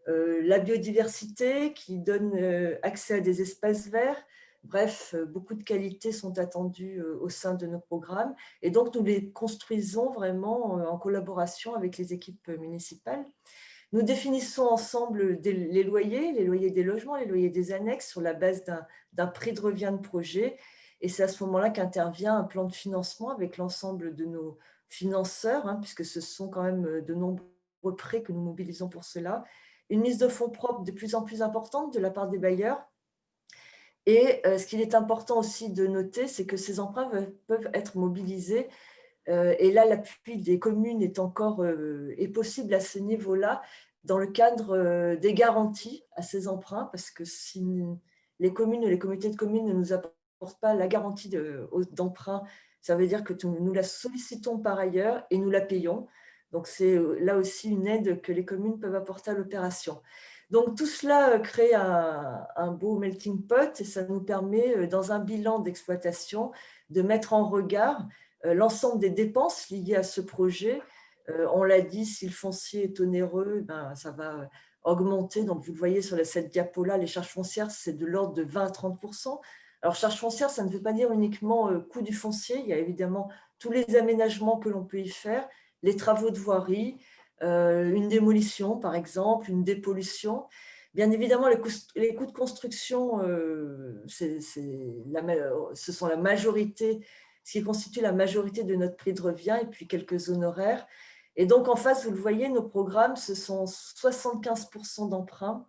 la biodiversité, qui donnent accès à des espaces verts. Bref, beaucoup de qualités sont attendues au sein de nos programmes. Et donc, nous les construisons vraiment en collaboration avec les équipes municipales. Nous définissons ensemble les loyers des logements, les loyers des annexes sur la base d'un prix de revient de projet. Et c'est à ce moment-là qu'intervient un plan de financement avec l'ensemble de nos financeurs, puisque ce sont quand même de nombreux prêts que nous mobilisons pour cela. Une mise de fonds propres de plus en plus importante de la part des bailleurs. Et ce qu'il est important aussi de noter, c'est que ces emprunts peuvent être mobilisés. Et là, l'appui des communes est possible à ce niveau-là, dans le cadre des garanties à ces emprunts, parce que si les communes ou les comités de communes ne nous apportent pas la garantie d'emprunt, ça veut dire que nous la sollicitons par ailleurs et nous la payons. Donc, c'est là aussi une aide que les communes peuvent apporter à l'opération. Donc, tout cela crée un beau melting pot et ça nous permet, dans un bilan d'exploitation, de mettre en regard l'ensemble des dépenses liées à ce projet. On l'a dit, si le foncier est onéreux, ça va augmenter. Donc, vous le voyez sur cette diapo-là, les charges foncières, c'est de l'ordre de 20 à 30%. Alors, charges foncières, ça ne veut pas dire uniquement coût du foncier. Il y a évidemment tous les aménagements que l'on peut y faire, les travaux de voirie, une démolition, par exemple, une dépollution. Bien évidemment, les coûts de construction, ce sont la majorité, ce qui constitue la majorité de notre prix de revient, et puis quelques honoraires. Et donc, en face, vous le voyez, nos programmes, ce sont 75% d'emprunts,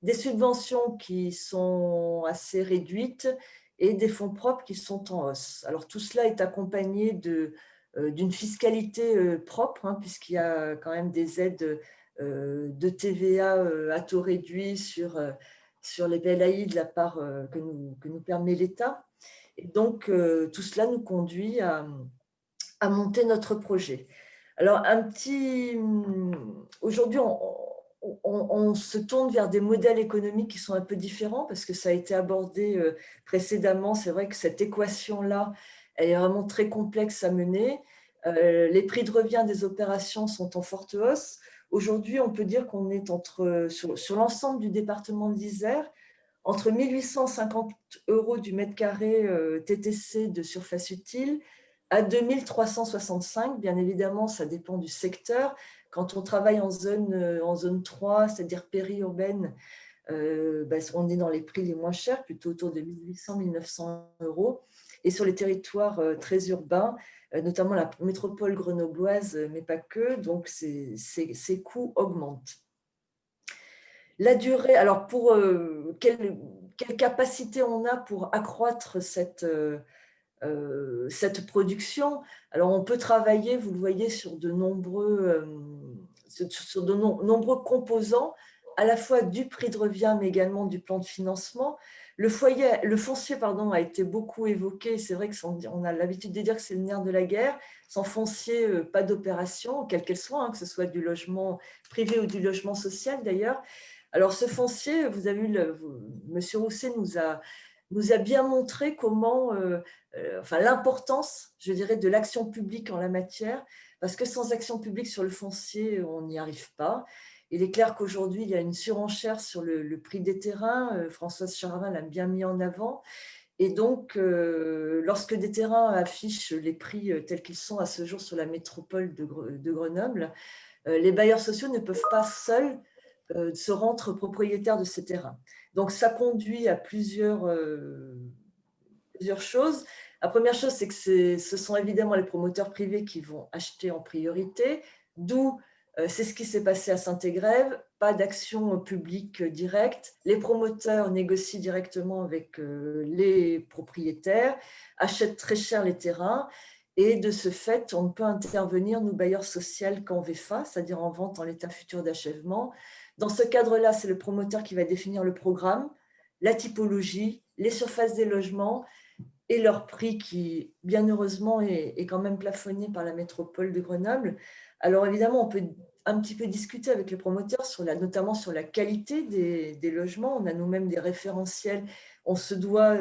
des subventions qui sont assez réduites et des fonds propres qui sont en hausse. Alors, tout cela est accompagné d'une fiscalité propre, puisqu'il y a quand même des aides de TVA à taux réduit sur les PLAI de la part que nous permet l'État. Et donc, tout cela nous conduit à monter notre projet. Alors, aujourd'hui, on se tourne vers des modèles économiques qui sont un peu différents parce que ça a été abordé précédemment. C'est vrai que cette équation-là, elle est vraiment très complexe à mener. Les prix de revient des opérations sont en forte hausse. Aujourd'hui, on peut dire qu'on est sur l'ensemble du département de l'Isère, entre 1 850 € du mètre carré TTC de surface utile à 2 365. Bien évidemment, ça dépend du secteur. Quand on travaille en zone 3, c'est-à-dire périurbaine, on est dans les prix les moins chers, plutôt autour de 1 800 – 1 900 €. Et sur les territoires très urbains, notamment la métropole grenobloise, mais pas que, donc ces coûts augmentent. La durée, alors quelle capacité on a pour accroître cette production? Alors on peut travailler, vous le voyez, sur de nombreux composants, à la fois du prix de revient, mais également du plan de financement. Le foncier a été beaucoup évoqué. C'est vrai qu'on a l'habitude de dire que c'est le nerf de la guerre. Sans foncier, pas d'opération, quelle qu'elle soit, que ce soit du logement privé ou du logement social d'ailleurs. Alors ce foncier, vous avez vu, M. Rousset nous a bien montré comment, enfin, l'importance, je dirais, de l'action publique en la matière, parce que sans action publique sur le foncier, on n'y arrive pas. Il est clair qu'aujourd'hui, il y a une surenchère sur le prix des terrains. Françoise Charavin l'a bien mis en avant. Et donc, lorsque des terrains affichent les prix tels qu'ils sont à ce jour sur la métropole de Grenoble, les bailleurs sociaux ne peuvent pas seuls se rendre propriétaires de ces terrains. Donc, ça conduit à plusieurs choses. La première chose, c'est que ce sont évidemment les promoteurs privés qui vont acheter en priorité, d'où c'est ce qui s'est passé à Saint-Égrève, pas d'action publique directe. Les promoteurs négocient directement avec les propriétaires, achètent très cher les terrains, et de ce fait, on ne peut intervenir, nous, bailleurs sociaux, qu'en VFA, c'est-à-dire en vente en l'état futur d'achèvement. Dans ce cadre-là, c'est le promoteur qui va définir le programme, la typologie, les surfaces des logements et leur prix qui, bien heureusement, est quand même plafonné par la métropole de Grenoble. Alors évidemment, on peut un petit peu discuter avec les promoteurs, notamment sur la qualité des logements. On a nous-mêmes des référentiels. On se doit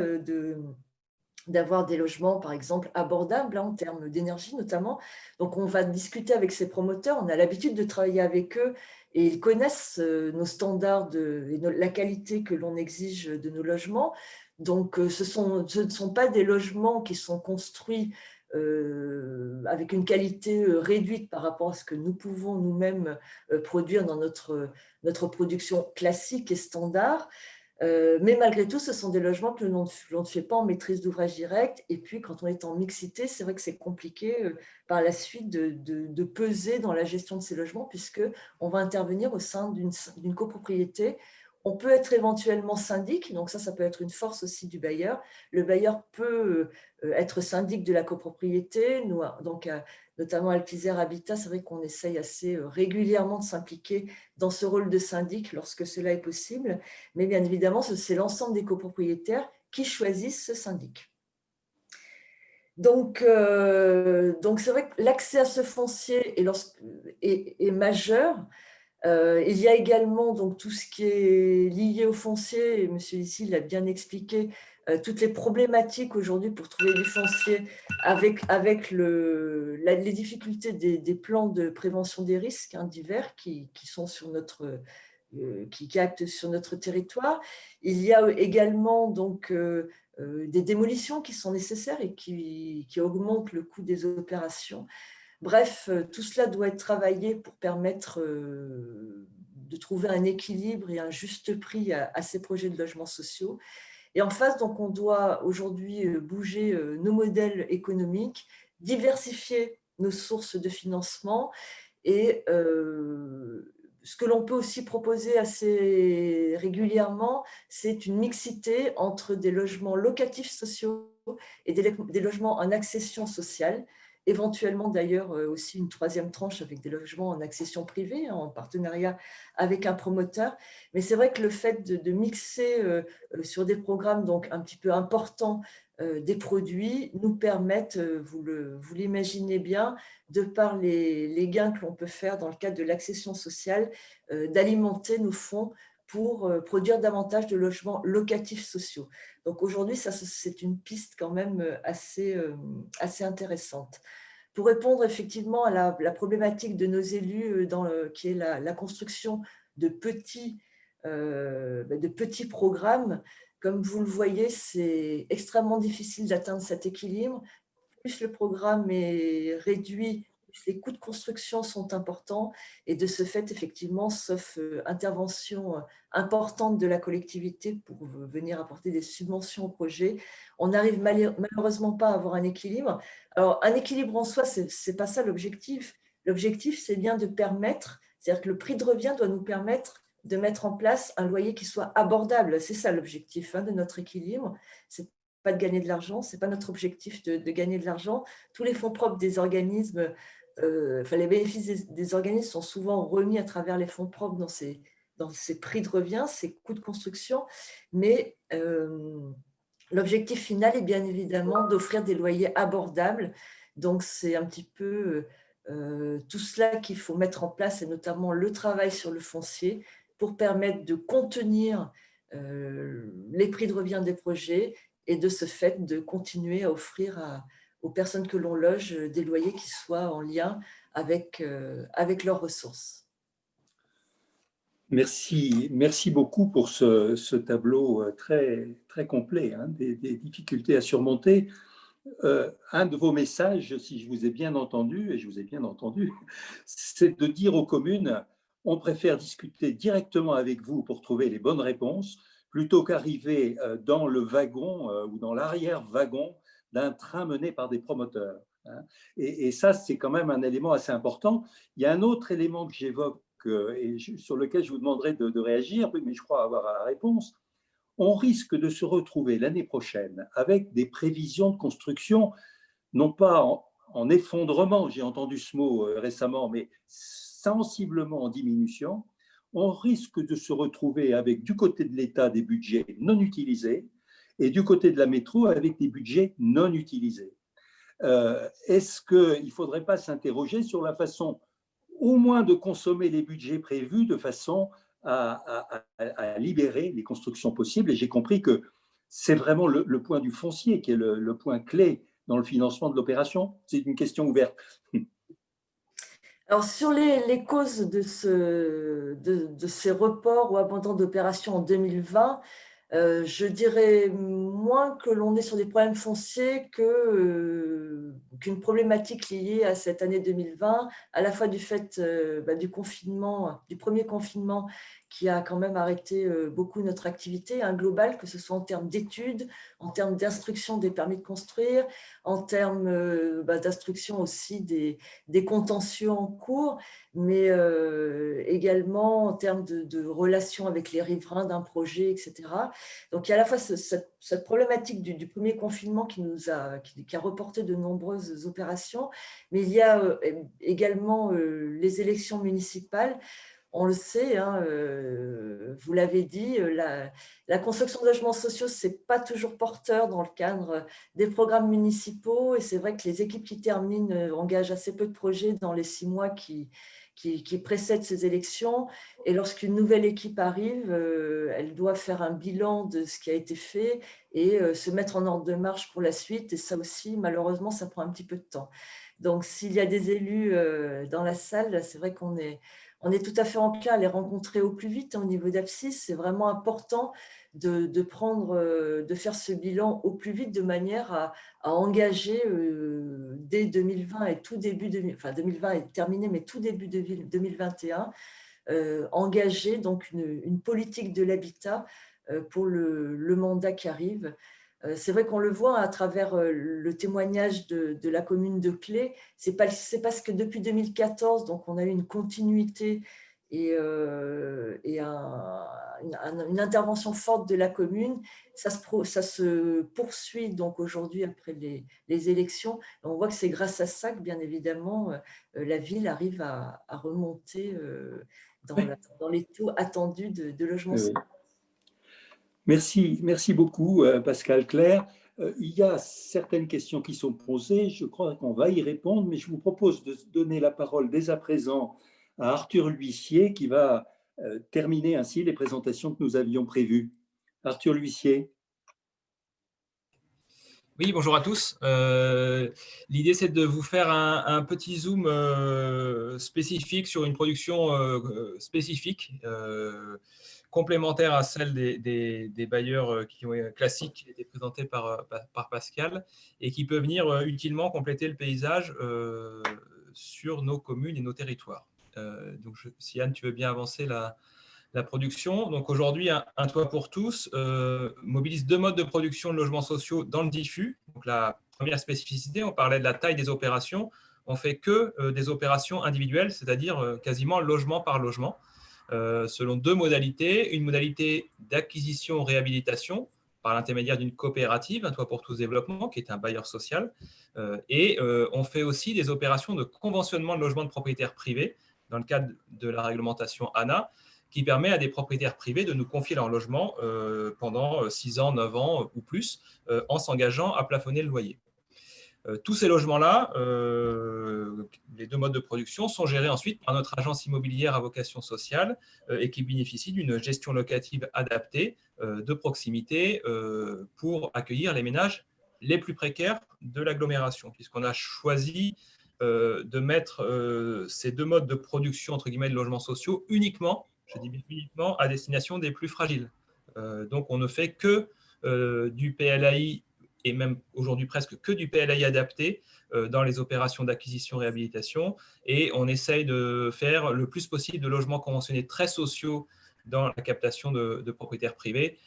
d'avoir des logements, par exemple, abordables en termes d'énergie notamment. Donc, on va discuter avec ces promoteurs. On a l'habitude de travailler avec eux et ils connaissent nos standards et la qualité que l'on exige de nos logements. Donc, ce ne sont pas des logements qui sont construits avec une qualité réduite par rapport à ce que nous pouvons nous-mêmes produire dans notre production classique et standard. Mais malgré tout, ce sont des logements que l'on ne fait pas en maîtrise d'ouvrage direct. Et puis, quand on est en mixité, c'est vrai que c'est compliqué par la suite de peser dans la gestion de ces logements, puisqu'on va intervenir au sein d'une copropriété. On peut être éventuellement syndic, donc ça peut être une force aussi du bailleur. Le bailleur peut être syndic de la copropriété. Nous, donc, notamment Alpizer Habitat, c'est vrai qu'on essaye assez régulièrement de s'impliquer dans ce rôle de syndic lorsque cela est possible. Mais bien évidemment, c'est l'ensemble des copropriétaires qui choisissent ce syndic. Donc c'est vrai que l'accès à ce foncier est majeur. Il y a également donc, tout ce qui est lié au foncier, et M. Lissi l'a bien expliqué, toutes les problématiques aujourd'hui pour trouver du foncier avec les difficultés des plans de prévention des risques divers qui sont qui actent sur notre territoire. Il y a également donc, des démolitions qui sont nécessaires et qui augmentent le coût des opérations. Bref, tout cela doit être travaillé pour permettre de trouver un équilibre et un juste prix à ces projets de logements sociaux. Et en face, donc, on doit aujourd'hui bouger nos modèles économiques, diversifier nos sources de financement et ce que l'on peut aussi proposer assez régulièrement, c'est une mixité entre des logements locatifs sociaux et des logements en accession sociale, éventuellement d'ailleurs aussi une troisième tranche avec des logements en accession privée, en partenariat avec un promoteur. Mais c'est vrai que le fait de mixer sur des programmes donc un petit peu importants des produits nous permettent, vous l'imaginez bien, de par les gains que l'on peut faire dans le cadre de l'accession sociale, d'alimenter nos fonds pour produire davantage de logements locatifs sociaux. Donc aujourd'hui, c'est une piste quand même assez intéressante. Pour répondre effectivement à la problématique de nos élus, qui est la construction de petits programmes, comme vous le voyez, c'est extrêmement difficile d'atteindre cet équilibre. Plus le programme est réduit, plus les coûts de construction sont importants. Et de ce fait, effectivement, sauf intervention importante de la collectivité pour venir apporter des subventions au projet, on n'arrive malheureusement pas à avoir un équilibre. Alors, un équilibre en soi, ce n'est pas ça l'objectif. L'objectif, c'est bien de permettre, c'est-à-dire que le prix de revient doit nous permettre de mettre en place un loyer qui soit abordable. C'est ça l'objectif de notre équilibre. C'est pas de gagner de l'argent, ce n'est pas notre objectif de gagner de l'argent. Tous les fonds propres des organismes, les bénéfices des organismes sont souvent remis à travers les fonds propres dans ces prix de revient, ces coûts de construction, mais l'objectif final est bien évidemment d'offrir des loyers abordables. Donc, c'est un petit peu tout cela qu'il faut mettre en place, et notamment le travail sur le foncier, pour permettre de contenir les prix de revient des projets et de ce fait de continuer à offrir aux personnes que l'on loge des loyers qui soient en lien avec leurs ressources. Merci beaucoup pour ce tableau très, très complet, hein, des difficultés à surmonter. Un de vos messages, si je vous ai bien entendu, et je vous ai bien entendu, c'est de dire aux communes, on préfère discuter directement avec vous pour trouver les bonnes réponses, plutôt qu'arriver dans le wagon ou dans l'arrière-wagon d'un train mené par des promoteurs. Hein. Et ça, c'est quand même un élément assez important. Il y a un autre élément que j'évoque et sur lequel je vous demanderai de réagir, mais je crois avoir la réponse. On risque de se retrouver l'année prochaine avec des prévisions de construction, non pas en effondrement, j'ai entendu ce mot récemment, mais sensiblement en diminution. On risque de se retrouver avec du côté de l'État des budgets non utilisés et du côté de la métro avec des budgets non utilisés. Est-ce qu'il ne faudrait pas s'interroger sur la façon au moins de consommer les budgets prévus de façon à libérer les constructions possibles? Et j'ai compris que c'est vraiment le point du foncier qui est le point clé dans le financement de l'opération. C'est une question ouverte. Alors, sur les causes de ces reports ou abandons d'opérations en 2020, je dirais moins que l'on est sur des problèmes fonciers qu'une problématique liée à cette année 2020, à la fois du fait du confinement, du premier confinement qui a quand même arrêté beaucoup notre activité globale, que ce soit en termes d'études, en termes d'instruction des permis de construire, en termes d'instruction aussi des contentieux en cours, mais également en termes de relations avec les riverains d'un projet, etc. Donc, il y a à la fois cette problématique du premier confinement qui a reporté de nombreuses opérations, mais il y a également les élections municipales. On le sait, hein, vous l'avez dit, la construction de logements sociaux, ce n'est pas toujours porteur dans le cadre des programmes municipaux. Et c'est vrai que les équipes qui terminent engagent assez peu de projets dans les 6 mois qui précèdent ces élections. Et lorsqu'une nouvelle équipe arrive, elle doit faire un bilan de ce qui a été fait et se mettre en ordre de marche pour la suite. Et ça aussi, malheureusement, ça prend un petit peu de temps. Donc, s'il y a des élus dans la salle, c'est vrai qu'on est tout à fait enclin à les rencontrer au plus vite au niveau d'Apsis. C'est vraiment important de faire ce bilan au plus vite de manière à engager dès 2020 et tout début 2020 est terminé, mais tout début 2021, engager donc une politique de l'habitat pour le mandat qui arrive. C'est vrai qu'on le voit à travers le témoignage de la commune de Clé. C'est parce que depuis 2014, donc on a eu une continuité et une intervention forte de la commune. Ça se poursuit donc aujourd'hui après les élections. On voit que c'est grâce à ça que, bien évidemment, la ville arrive à remonter dans les taux attendus de logements sociaux. Merci beaucoup, Pascal Clerc. Il y a certaines questions qui sont posées, je crois qu'on va y répondre, mais je vous propose de donner la parole dès à présent à Arthur L'Huissier qui va terminer ainsi les présentations que nous avions prévues. Arthur L'Huissier. Oui, bonjour à tous. L'idée, c'est de vous faire un petit zoom spécifique sur une production spécifique, complémentaire à celle des bailleurs classiques qui étaient présentés par Pascal et qui peut venir utilement compléter le paysage sur nos communes et nos territoires. Donc, si Anne, tu veux bien avancer la production. Donc aujourd'hui, un toit pour tous mobilise 2 modes de production de logements sociaux dans le diffus. Donc la première spécificité, on parlait de la taille des opérations. On fait que des opérations individuelles, c'est-à-dire quasiment logement par logement, selon 2 modalités. Une modalité d'acquisition-réhabilitation par l'intermédiaire d'une coopérative, un toit pour tous développement, qui est un bailleur social. Et on fait aussi des opérations de conventionnement de logements de propriétaires privés dans le cadre de la réglementation ANA, qui permet à des propriétaires privés de nous confier leur logement pendant 6 ans, 9 ans ou plus, en s'engageant à plafonner le loyer. Tous ces logements-là, les deux modes de production, sont gérés ensuite par notre agence immobilière à vocation sociale et qui bénéficie d'une gestion locative adaptée de proximité pour accueillir les ménages les plus précaires de l'agglomération, puisqu'on a choisi de mettre ces deux modes de production, entre guillemets, de logements sociaux uniquement, je dis bien uniquement, à destination des plus fragiles. Donc, on ne fait que du PLAI et même aujourd'hui presque que du PLAI adapté dans les opérations d'acquisition-réhabilitation, et on essaye de faire le plus possible de logements conventionnés très sociaux dans la captation de propriétaires privés.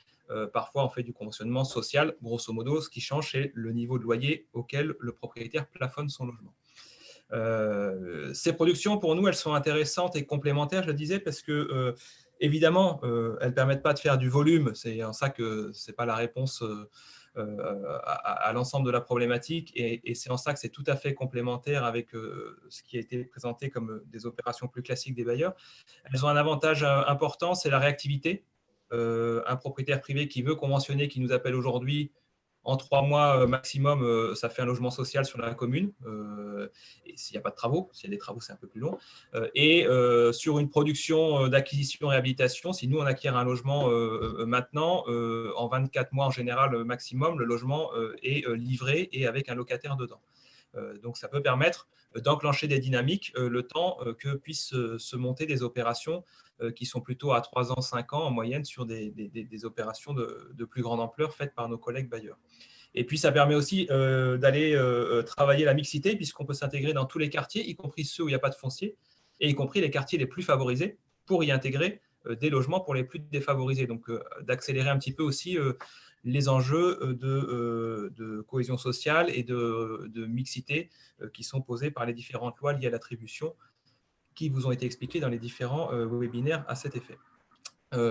Parfois, on fait du conventionnement social, grosso modo. Ce qui change, c'est le niveau de loyer auquel le propriétaire plafonne son logement. Ces productions, pour nous, elles sont intéressantes et complémentaires, je le disais, parce que, évidemment, elles ne permettent pas de faire du volume. C'est en ça que ce n'est pas la réponse à l'ensemble de la problématique, et c'est en ça que c'est tout à fait complémentaire avec ce qui a été présenté comme des opérations plus classiques des bailleurs. Elles ont un avantage important, c'est la réactivité. Un propriétaire privé qui veut conventionner, qui nous appelle aujourd'hui, en 3 mois maximum, ça fait un logement social sur la commune, et s'il n'y a pas de travaux. S'il y a des travaux, c'est un peu plus long. Et sur une production d'acquisition-réhabilitation, si nous, on acquiert un logement maintenant, en 24 mois en général maximum, le logement est livré et avec un locataire dedans. Donc, ça peut permettre d'enclencher des dynamiques le temps que puissent se monter des opérations qui sont plutôt à 3 ans, 5 ans en moyenne sur des opérations de plus grande ampleur faites par nos collègues bailleurs. Et puis, ça permet aussi d'aller travailler la mixité, puisqu'on peut s'intégrer dans tous les quartiers, y compris ceux où il n'y a pas de foncier, et y compris les quartiers les plus favorisés, pour y intégrer des logements pour les plus défavorisés. Donc, d'accélérer un petit peu aussi les enjeux de cohésion sociale et de mixité qui sont posés par les différentes lois liées à l'attribution qui vous ont été expliquées dans les différents webinaires à cet effet.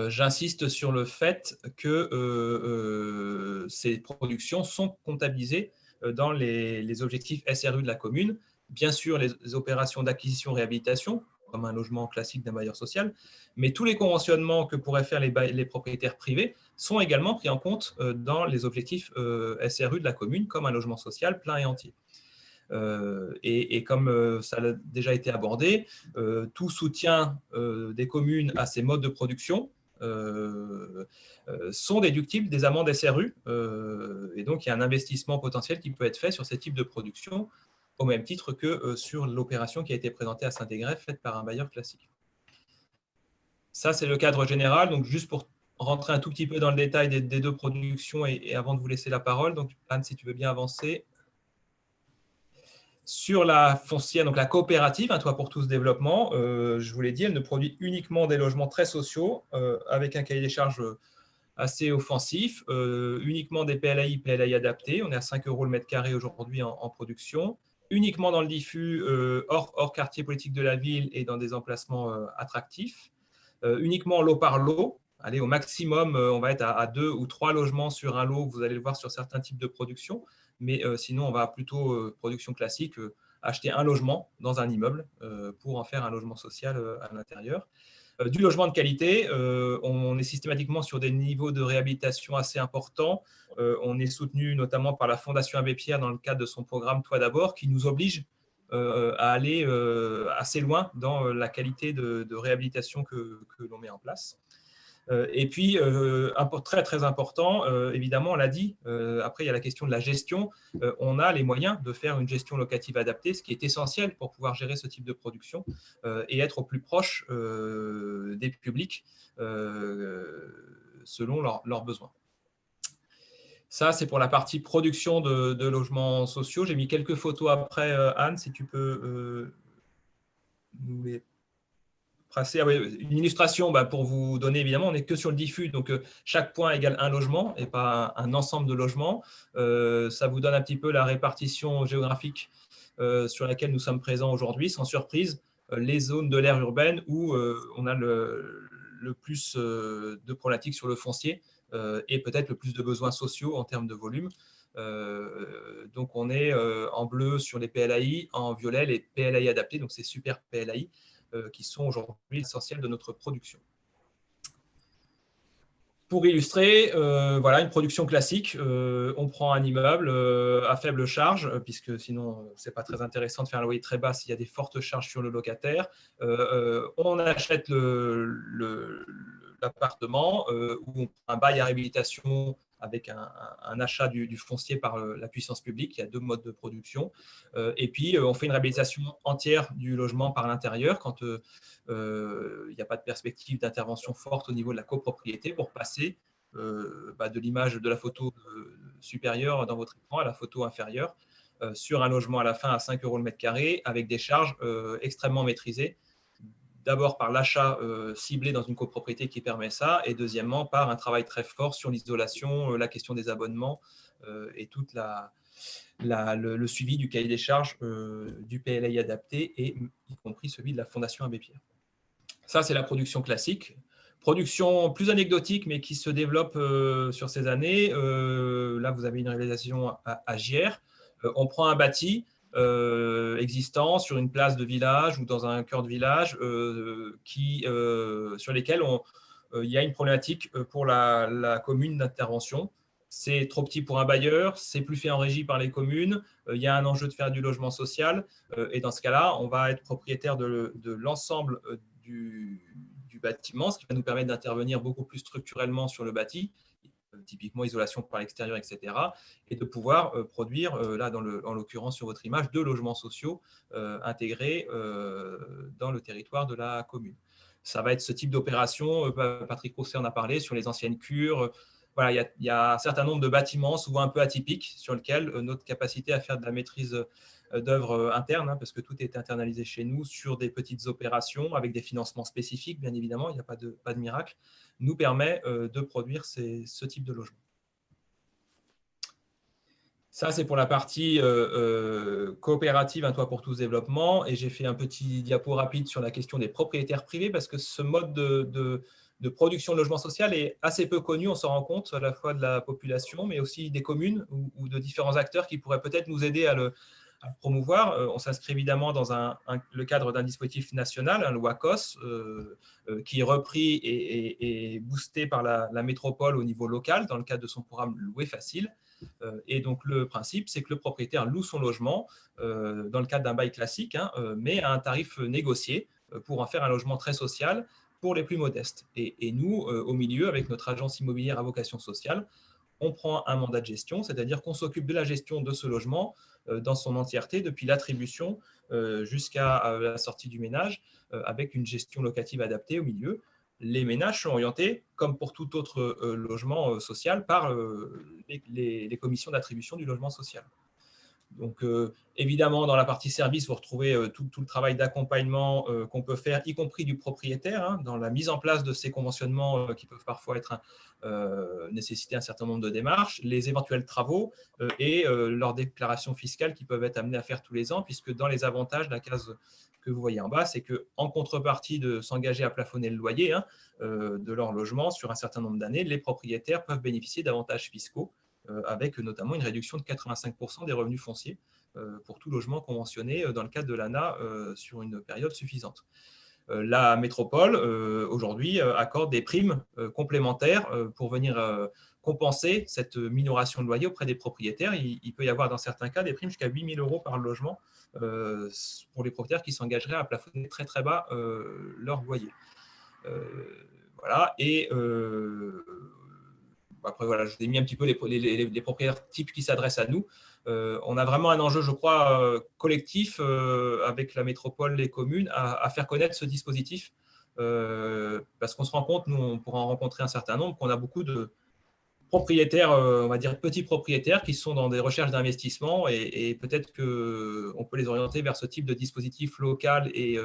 J'insiste sur le fait que ces productions sont comptabilisées dans les objectifs SRU de la commune. Bien sûr, les opérations d'acquisition-réhabilitation, comme un logement classique d'un bailleur social, mais tous les conventionnements que pourraient faire les propriétaires privés sont également pris en compte dans les objectifs SRU de la commune, comme un logement social plein et entier. Et comme ça a déjà été abordé, tout soutien des communes à ces modes de production sont déductibles des amendes SRU. Et donc, il y a un investissement potentiel qui peut être fait sur ces types de production, au même titre que sur l'opération qui a été présentée à Saint-Égrève, faite par un bailleur classique. Ça, c'est le cadre général. Donc, juste pour rentrer un tout petit peu dans le détail des deux productions et avant de vous laisser la parole, donc Anne, si tu veux bien avancer. Sur la foncière, donc la coopérative, un toit pour tous développement, je vous l'ai dit, elle ne produit uniquement des logements très sociaux, avec un cahier des charges assez offensif, uniquement des PLAI adaptés. On est à 5 € le mètre carré aujourd'hui en production, uniquement dans le diffus, hors quartier politique de la ville et dans des emplacements attractifs, uniquement lot par lot. Allez, au maximum, on va être à 2 ou 3 logements sur un lot, vous allez le voir sur certains types de production. Mais sinon, on va plutôt, production classique, acheter un logement dans un immeuble pour en faire un logement social à l'intérieur. Du logement de qualité, on est systématiquement sur des niveaux de réhabilitation assez importants. On est soutenu notamment par la Fondation Abbé Pierre dans le cadre de son programme Toi d'abord, qui nous oblige à aller assez loin dans la qualité de réhabilitation que l'on met en place. Et puis, très très important, évidemment, on l'a dit, après il y a la question de la gestion. On a les moyens de faire une gestion locative adaptée, ce qui est essentiel pour pouvoir gérer ce type de production et être au plus proche des publics selon leurs besoins. Ça, c'est pour la partie production de logements sociaux. J'ai mis quelques photos après, Anne, si tu peux nous les passer. Ah oui, une illustration pour vous donner, évidemment, on n'est que sur le diffus, donc chaque point égale un logement et pas un ensemble de logements. Ça vous donne un petit peu la répartition géographique sur laquelle nous sommes présents aujourd'hui, sans surprise, les zones de l'aire urbaine où on a le plus de problématiques sur le foncier et peut-être le plus de besoins sociaux en termes de volume. Donc, on est en bleu sur les PLAI, en violet les PLAI adaptés, donc c'est super PLAI, qui sont aujourd'hui essentiels de notre production. Pour illustrer, voilà une production classique. On prend un immeuble à faible charge, puisque sinon, ce n'est pas très intéressant de faire un loyer très bas s'il y a des fortes charges sur le locataire. On achète l'appartement où on prend un bail à réhabilitation avec un achat du foncier par la puissance publique. Il y a deux modes de production. Et puis, on fait une réhabilitation entière du logement par l'intérieur quand il n'y a pas de perspective d'intervention forte au niveau de la copropriété pour passer de l'image de la photo supérieure dans votre écran à la photo inférieure sur un logement à la fin à 5 € le mètre carré avec des charges extrêmement maîtrisées. D'abord par l'achat ciblé dans une copropriété qui permet ça, et deuxièmement par un travail très fort sur l'isolation, la question des abonnements et tout le suivi du cahier des charges du PLAI adapté, et y compris celui de la Fondation Abbé Pierre. Ça, c'est la production classique. Production plus anecdotique, mais qui se développe sur ces années. Là, vous avez une réalisation à Gières. On prend un bâti existants sur une place de village ou dans un cœur de village sur lesquels il y a une problématique pour la commune d'intervention. C'est trop petit pour un bailleur, c'est plus fait en régie par les communes, il y a un enjeu de faire du logement social, et dans ce cas-là, on va être propriétaire de l'ensemble du bâtiment, ce qui va nous permettre d'intervenir beaucoup plus structurellement sur le bâti, typiquement isolation par l'extérieur, etc., et de pouvoir produire, là en l'occurrence sur votre image, 2 logements sociaux intégrés dans le territoire de la commune. Ça va être ce type d'opération, Patrick Rousset en a parlé, sur les anciennes cures. Voilà, il y a un certain nombre de bâtiments, souvent un peu atypiques, sur lesquels notre capacité à faire de la maîtrise d'œuvres internes, parce que tout est internalisé chez nous, sur des petites opérations avec des financements spécifiques, bien évidemment, il n'y a pas de miracle, nous permet de produire ce type de logement. Ça, c'est pour la partie coopérative, un toit pour tous développement. Et j'ai fait un petit diapo rapide sur la question des propriétaires privés, parce que ce mode de production de logement social est assez peu connu. On s'en rend compte à la fois de la population, mais aussi des communes ou de différents acteurs qui pourraient peut-être nous aider à le promouvoir. On s'inscrit évidemment dans le cadre d'un dispositif national, le WACOS, qui est repris et boosté par la métropole au niveau local dans le cadre de son programme Louer Facile. Et donc le principe, c'est que le propriétaire loue son logement dans le cadre d'un bail classique, mais à un tarif négocié pour en faire un logement très social pour les plus modestes. Et nous, au milieu, avec notre agence immobilière à vocation sociale, on prend un mandat de gestion, c'est-à-dire qu'on s'occupe de la gestion de ce logement dans son entièreté, depuis l'attribution jusqu'à la sortie du ménage, avec une gestion locative adaptée au milieu. Les ménages sont orientés, comme pour tout autre logement social, par les commissions d'attribution du logement social. Donc, évidemment, dans la partie service, vous retrouvez tout le travail d'accompagnement qu'on peut faire, y compris du propriétaire, dans la mise en place de ces conventionnements qui peuvent parfois nécessiter un certain nombre de démarches, les éventuels travaux et leurs déclarations fiscales qui peuvent être amenées à faire tous les ans, puisque dans les avantages, la case que vous voyez en bas, c'est qu'en contrepartie de s'engager à plafonner le loyer de leur logement sur un certain nombre d'années, les propriétaires peuvent bénéficier d'avantages fiscaux, avec notamment une réduction de 85% des revenus fonciers pour tout logement conventionné dans le cadre de l'ANA sur une période suffisante. La métropole, aujourd'hui, accorde des primes complémentaires pour venir compenser cette minoration de loyer auprès des propriétaires. Il peut y avoir dans certains cas des primes jusqu'à 8 000 € par logement pour les propriétaires qui s'engageraient à plafonner très très bas leur loyer. Voilà, et après, voilà, je vous ai mis un petit peu les propriétaires types qui s'adressent à nous. On a vraiment un enjeu, je crois, collectif avec la métropole, les communes, à faire connaître ce dispositif. Parce qu'on se rend compte, nous, on pourra en rencontrer un certain nombre, qu'on a beaucoup de propriétaires, on va dire petits propriétaires, qui sont dans des recherches d'investissement, et peut-être qu'on peut les orienter vers ce type de dispositif local et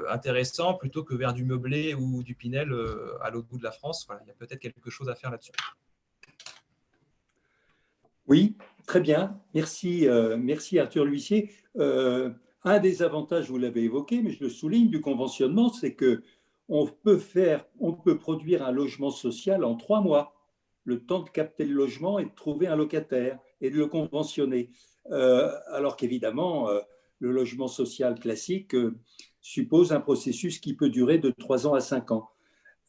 intéressant plutôt que vers du meublé ou du Pinel à l'autre bout de la France. Voilà, il y a peut-être quelque chose à faire là-dessus. Oui, très bien. Merci, merci Arthur l'huissier. Un des avantages, vous l'avez évoqué, mais je le souligne, du conventionnement, c'est qu'on peut produire un logement social en 3 mois, le temps de capter le logement et de trouver un locataire et de le conventionner. Alors qu'évidemment, le logement social classique suppose un processus qui peut durer de 3 ans à 5 ans.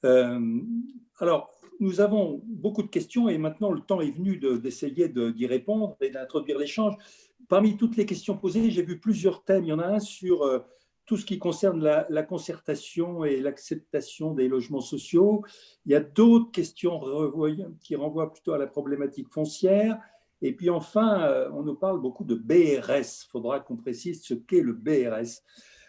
Alors, nous avons beaucoup de questions et maintenant le temps est venu d'essayer d'y répondre et d'introduire l'échange. Parmi toutes les questions posées, j'ai vu plusieurs thèmes. Il y en a un sur tout ce qui concerne la concertation et l'acceptation des logements sociaux. Il y a d'autres questions qui renvoient plutôt à la problématique foncière. Et puis enfin, on nous parle beaucoup de BRS. Il faudra qu'on précise ce qu'est le BRS.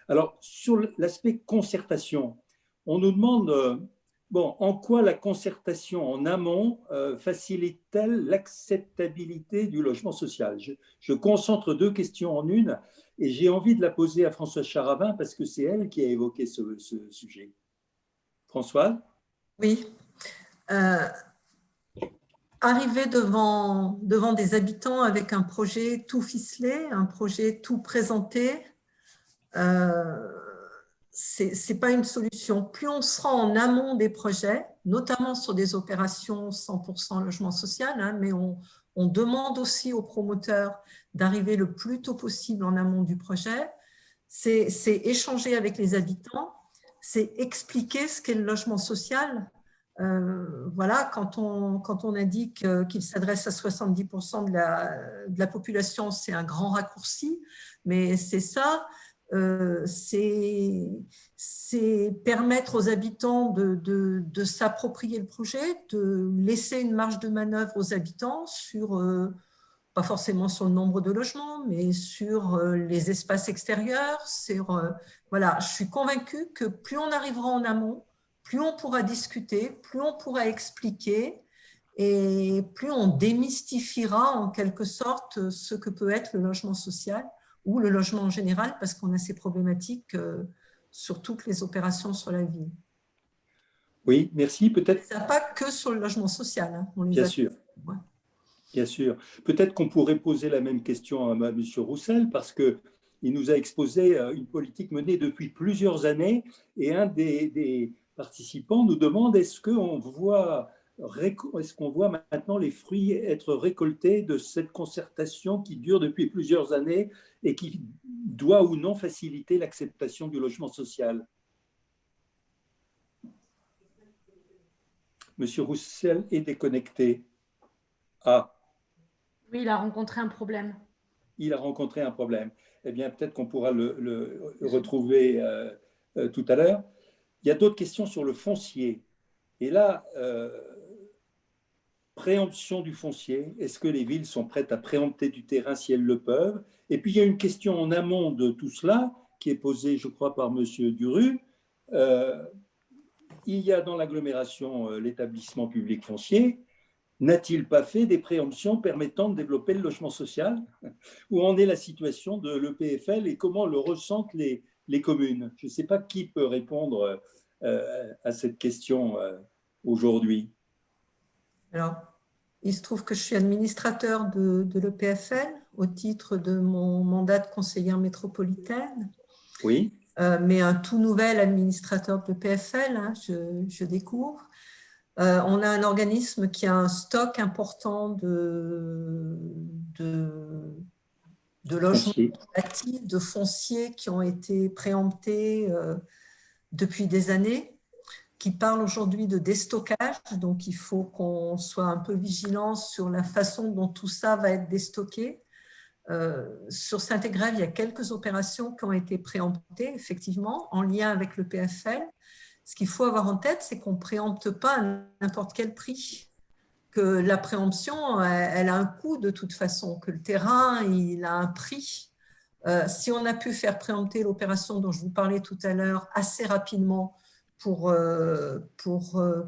Alors, sur l'aspect concertation, on nous demande, bon, en quoi la concertation en amont facilite-t-elle l'acceptabilité du logement social? Je concentre deux questions en une et j'ai envie de la poser à Françoise Charavin parce que c'est elle qui a évoqué ce sujet. Françoise? Oui. Arriver devant des habitants avec un projet tout ficelé, un projet tout présenté, c'est pas une solution. Plus on sera en amont des projets, notamment sur des opérations 100% logement social, hein, mais on demande aussi aux promoteurs d'arriver le plus tôt possible en amont du projet. C'est échanger avec les habitants, c'est expliquer ce qu'est le logement social. Voilà, quand on indique qu'il s'adresse à 70% de la population, c'est un grand raccourci, mais c'est ça. C'est permettre aux habitants de s'approprier le projet, de laisser une marge de manœuvre aux habitants sur, pas forcément sur le nombre de logements, mais sur les espaces extérieurs. Voilà, je suis convaincue que plus on arrivera en amont, plus on pourra discuter, plus on pourra expliquer et plus on démystifiera en quelque sorte ce que peut être le logement social ou le logement en général, parce qu'on a ces problématiques sur toutes les opérations sur la ville. Oui, merci. Peut-être. Ça n'a pas que sur le logement social. Hein. Bien sûr. Ouais. Bien sûr. Peut-être qu'on pourrait poser la même question à M. Roussel, parce qu'il nous a exposé une politique menée depuis plusieurs années, et un des participants nous demande est-ce qu'on voit maintenant les fruits être récoltés de cette concertation qui dure depuis plusieurs années et qui doit ou non faciliter l'acceptation du logement social? Monsieur Roussel est déconnecté. Ah. Oui, il a rencontré un problème. Il a rencontré un problème. Eh bien, peut-être qu'on pourra le retrouver tout à l'heure. Il y a d'autres questions sur le foncier. Et là, préemption du foncier. Est-ce que les villes sont prêtes à préempter du terrain si elles le peuvent? Et puis, il y a une question en amont de tout cela qui est posée, je crois, par M. Duru. Il y a dans l'agglomération l'établissement public foncier. N'a-t-il pas fait des préemptions permettant de développer le logement social? Où en est la situation de l'EPFL et comment le ressentent les communes? Je ne sais pas qui peut répondre à cette question aujourd'hui. Alors, il se trouve que je suis administrateur de l'EPFL au titre de mon mandat de conseillère métropolitaine. Oui. Mais un tout nouvel administrateur de l'EPFL, hein, je découvre. On a un organisme qui a un stock important de logements bâtis, de fonciers qui ont été préemptés depuis des années, qui parle aujourd'hui de déstockage. Donc, il faut qu'on soit un peu vigilant sur la façon dont tout ça va être déstocké. Sur Saint-Égrève, il y a quelques opérations qui ont été préemptées, effectivement, en lien avec le PFL. Ce qu'il faut avoir en tête, c'est qu'on ne préempte pas à n'importe quel prix, que la préemption, elle a un coût de toute façon, que le terrain, il a un prix. Si on a pu faire préempter l'opération dont je vous parlais tout à l'heure assez rapidement pour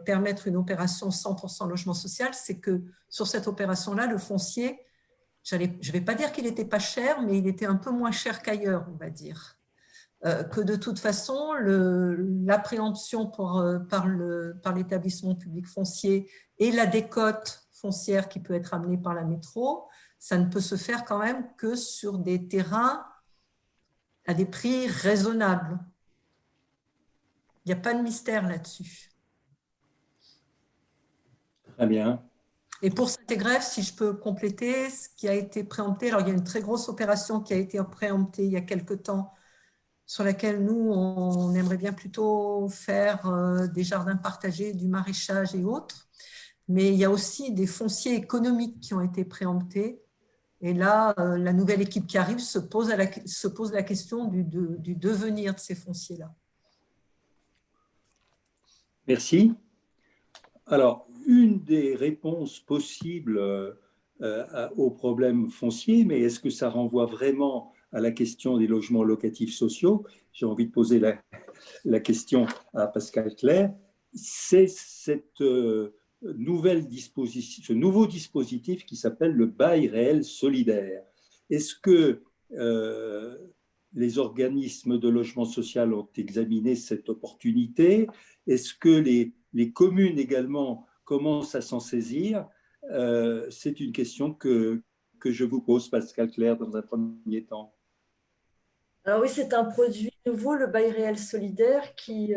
permettre une opération 100% logement social, c'est que sur cette opération-là, le foncier, je ne vais pas dire qu'il n'était pas cher, mais il était un peu moins cher qu'ailleurs, on va dire. Que de toute façon, la préemption par l'établissement public foncier et la décote foncière qui peut être amenée par la métro, ça ne peut se faire quand même que sur des terrains à des prix raisonnables. Il n'y a pas de mystère là-dessus. Très bien. Et pour Saint-Égrève, si je peux compléter, ce qui a été préempté, alors il y a une très grosse opération qui a été préemptée il y a quelque temps sur laquelle nous, on aimerait bien plutôt faire des jardins partagés, du maraîchage et autres. Mais il y a aussi des fonciers économiques qui ont été préemptés. Et là, la nouvelle équipe qui arrive se pose la question du devenir de ces fonciers-là. Merci. Alors, une des réponses possibles au problème foncier, mais est-ce que ça renvoie vraiment à la question des logements locatifs sociaux? J'ai envie de poser la question à Pascal Clerc. C'est cette ce nouveau dispositif qui s'appelle le bail réel solidaire. Est-ce que les organismes de logement social ont examiné cette opportunité? Est-ce que les communes également commencent à s'en saisir? C'est une question que je vous pose, Pascal Clerc, dans un premier temps. Alors oui, c'est un produit nouveau, le bail réel solidaire, qui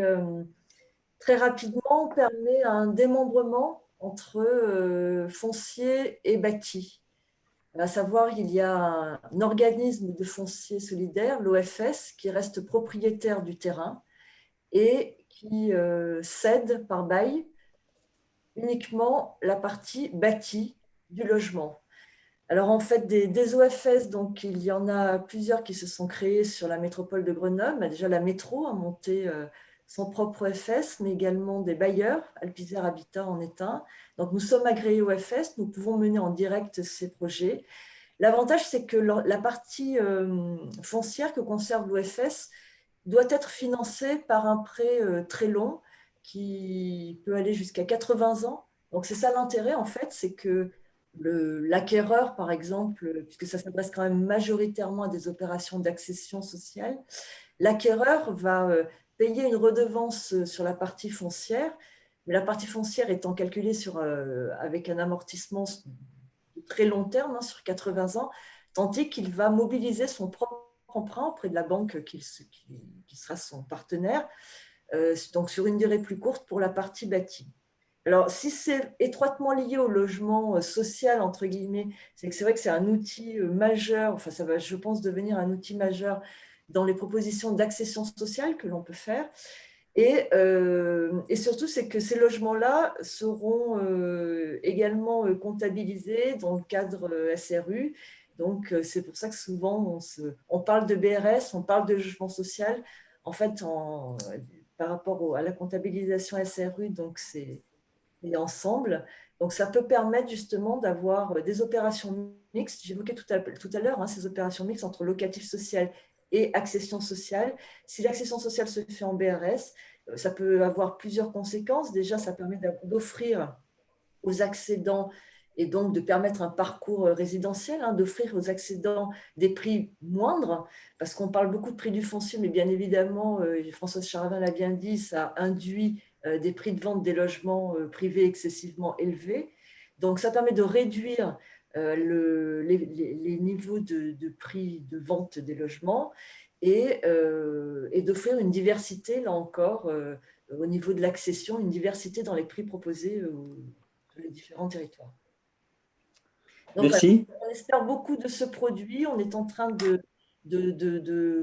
très rapidement permet un démembrement entre foncier et bâti. À savoir, il y a un organisme de foncier solidaire, l'OFS, qui reste propriétaire du terrain et qui cède par bail uniquement la partie bâtie du logement. Alors en fait, des OFS, donc il y en a plusieurs qui se sont créés sur la métropole de Grenoble. Déjà la métro a monté son propre OFS, mais également des bailleurs. Alpizer Habitat en est un. Donc nous sommes agréés OFS, nous pouvons mener en direct ces projets. L'avantage, c'est que la partie foncière que conserve l'OFS doit être financée par un prêt très long qui peut aller jusqu'à 80 ans. Donc c'est ça l'intérêt en fait, c'est que l'acquéreur, par exemple, puisque ça s'adresse quand même majoritairement à des opérations d'accession sociale, l'acquéreur va payer une redevance sur la partie foncière, mais la partie foncière étant calculée avec un amortissement de très long terme, sur 80 ans, tandis qu'il va mobiliser son propre emprunt auprès de la banque qui sera son partenaire, donc sur une durée plus courte pour la partie bâtie. Alors, si c'est étroitement lié au logement social, entre guillemets, c'est vrai que c'est un outil majeur, enfin ça va, je pense, devenir un outil majeur dans les propositions d'accession sociale que l'on peut faire. Et surtout, c'est que ces logements-là seront également comptabilisés dans le cadre SRU. Donc, c'est pour ça que souvent, on parle de BRS, on parle de logement social. En fait, par rapport à la comptabilisation SRU, donc c'est ensemble. Donc, ça peut permettre justement d'avoir des opérations mixtes. J'évoquais tout à l'heure ces opérations mixtes entre locatif social et accession sociale. Si l'accession sociale se fait en BRS, ça peut avoir plusieurs conséquences. Déjà, ça permet d'offrir aux accédants et donc de permettre un parcours résidentiel, d'offrir aux accédants des prix moindres, parce qu'on parle beaucoup de prix du foncier, mais bien évidemment, Françoise Charavin l'a bien dit, ça induit des prix de vente des logements privés excessivement élevés. Donc, ça permet de réduire les niveaux de prix de vente des logements et d'offrir une diversité, là encore, au niveau de l'accession, une diversité dans les prix proposés sur les différents territoires. Donc, merci. on espère beaucoup de ce produit. On est en train de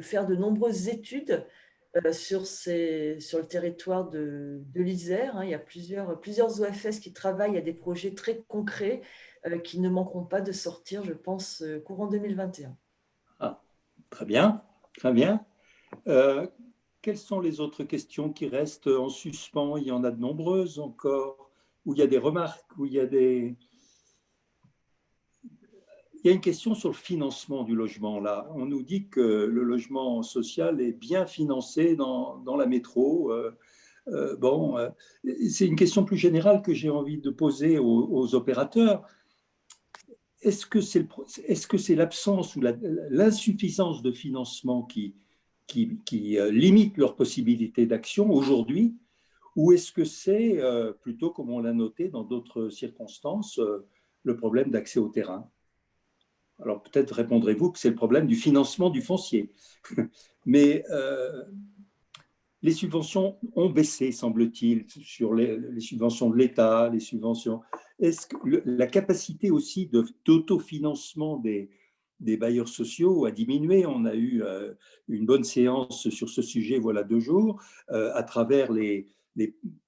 faire de nombreuses études sur le territoire de l'Isère. Il y a plusieurs OFS qui travaillent à des projets très concrets qui ne manqueront pas de sortir, je pense, courant 2021. Ah, très bien, très bien. Quelles sont les autres questions qui restent en suspens? Il y en a de nombreuses encore, où il y a des remarques, où il y a des... Il y a une question sur le financement du logement, là. On nous dit que le logement social est bien financé dans la métro. C'est une question plus générale que j'ai envie de poser aux opérateurs. Est-ce que c'est l'absence ou l'insuffisance de financement qui limite leurs possibilités d'action aujourd'hui, ou est-ce que c'est plutôt, comme on l'a noté dans d'autres circonstances, le problème d'accès au terrain? Alors peut-être répondrez-vous que c'est le problème du financement du foncier. Mais les subventions ont baissé, semble-t-il, sur les subventions de l'État, les subventions. Est-ce que la capacité aussi d'autofinancement des bailleurs sociaux a diminué. On a eu une bonne séance sur ce sujet, voilà 2 jours, à travers les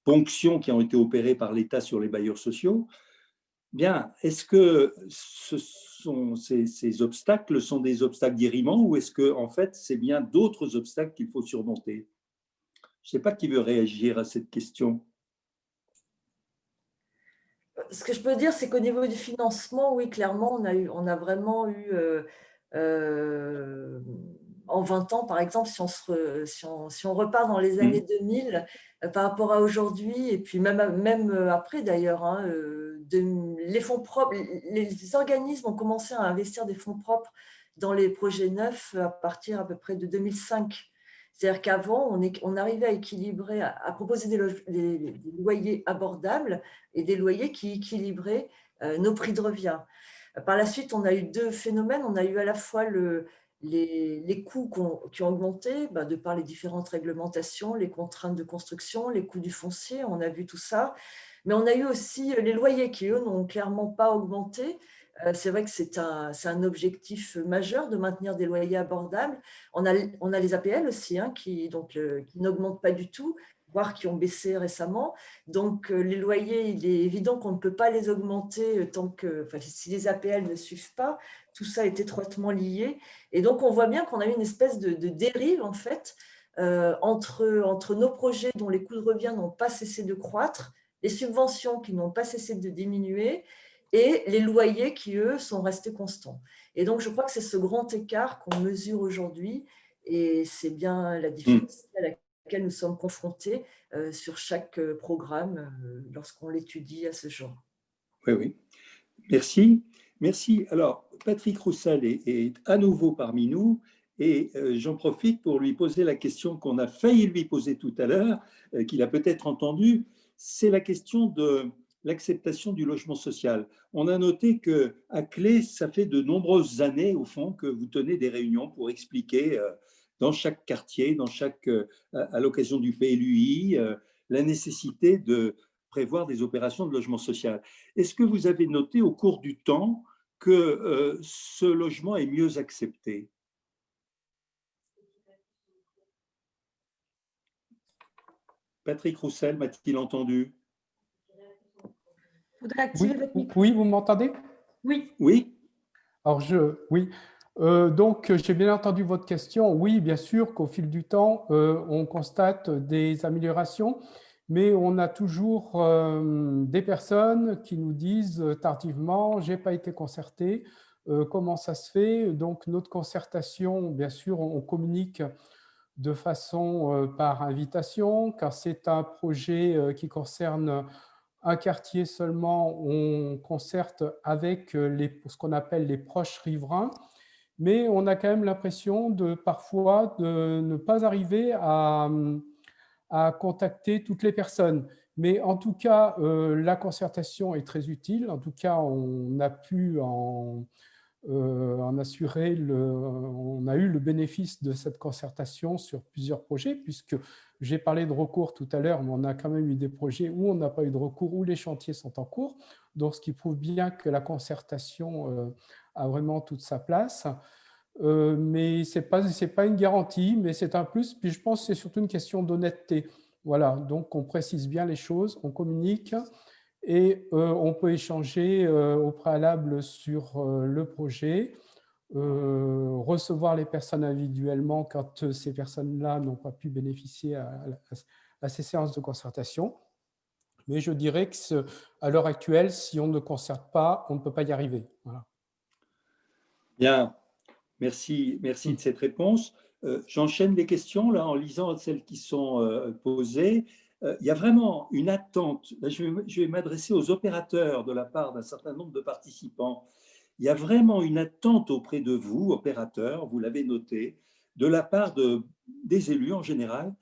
ponctions qui ont été opérées par l'État sur les bailleurs sociaux. Bien, est-ce que ces obstacles sont des obstacles dirimants ou est-ce que, en fait, c'est bien d'autres obstacles qu'il faut surmonter? Je ne sais pas qui veut réagir à cette question. Ce que je peux dire, c'est qu'au niveau du financement, oui, clairement, on a vraiment eu, en 20 ans, par exemple, si on repart dans les années 2000, par rapport à aujourd'hui, et puis même après d'ailleurs, hein, les fonds propres, les organismes ont commencé à investir des fonds propres dans les projets neufs à partir à peu près de 2005. C'est-à-dire qu'avant, on arrivait à équilibrer, à proposer des loyers abordables et des loyers qui équilibraient nos prix de revient. Par la suite, on a eu 2 phénomènes. On a eu à la fois les coûts qui ont augmenté de par les différentes réglementations, les contraintes de construction, les coûts du foncier, on a vu tout ça. Mais on a eu aussi les loyers qui, eux, n'ont clairement pas augmenté. C'est vrai que c'est un objectif majeur de maintenir des loyers abordables. On a les APL aussi, hein, qui n'augmentent pas du tout, voire qui ont baissé récemment. Donc, les loyers, il est évident qu'on ne peut pas les augmenter si les APL ne suivent pas. Tout ça est étroitement lié. Et donc, on voit bien qu'on a eu une espèce de dérive, en fait, entre nos projets dont les coûts de revient n'ont pas cessé de croître, les subventions qui n'ont pas cessé de diminuer, et les loyers qui, eux, sont restés constants. Et donc, je crois que c'est ce grand écart qu'on mesure aujourd'hui, et c'est bien la difficulté à laquelle nous sommes confrontés sur chaque programme lorsqu'on l'étudie à ce jour. Oui, oui. Merci. Merci. Alors, Patrick Roussel est à nouveau parmi nous et j'en profite pour lui poser la question qu'on a failli lui poser tout à l'heure, qu'il a peut-être entendue. C'est la question de l'acceptation du logement social. On a noté qu'à Clé, ça fait de nombreuses années, au fond, que vous tenez des réunions pour expliquer dans chaque quartier, à l'occasion du PLUI, la nécessité de prévoir des opérations de logement social. Est-ce que vous avez noté au cours du temps que ce logement est mieux accepté? Patrick Roussel, m'a-t-il entendu? Faudrait activer votre micro. Oui, vous m'entendez? Oui. Oui. Alors, oui. Donc, j'ai bien entendu votre question. Oui, bien sûr qu'au fil du temps, on constate des améliorations, mais on a toujours des personnes qui nous disent tardivement, j'ai pas été concerté, comment ça se fait? Donc, notre concertation, bien sûr, on communique de façon par invitation. Quand c'est un projet qui concerne un quartier seulement, on concerte avec ce qu'on appelle les proches riverains, mais on a quand même l'impression parfois de ne pas arriver à contacter toutes les personnes. Mais en tout cas, la concertation est très utile. En tout cas, on a pu en assurer on a eu le bénéfice de cette concertation sur plusieurs projets, puisque j'ai parlé de recours tout à l'heure, mais on a quand même eu des projets où on n'a pas eu de recours, où les chantiers sont en cours, donc ce qui prouve bien que la concertation a vraiment toute sa place. Mais ce n'est pas une garantie, mais c'est un plus. Puis je pense que c'est surtout une question d'honnêteté. Voilà, donc on précise bien les choses, on communique et on peut échanger au préalable sur le projet, recevoir les personnes individuellement quand ces personnes-là n'ont pas pu bénéficier à ces séances de concertation. Mais je dirais qu'à l'heure actuelle, si on ne concerte pas, on ne peut pas y arriver. Voilà. Bien, merci de cette réponse. J'enchaîne les questions là, en lisant celles qui sont posées. Il y a vraiment une attente. Là, je vais m'adresser aux opérateurs de la part d'un certain nombre de participants. Il y a vraiment une attente auprès de vous, opérateurs, vous l'avez noté, de la part des élus en général.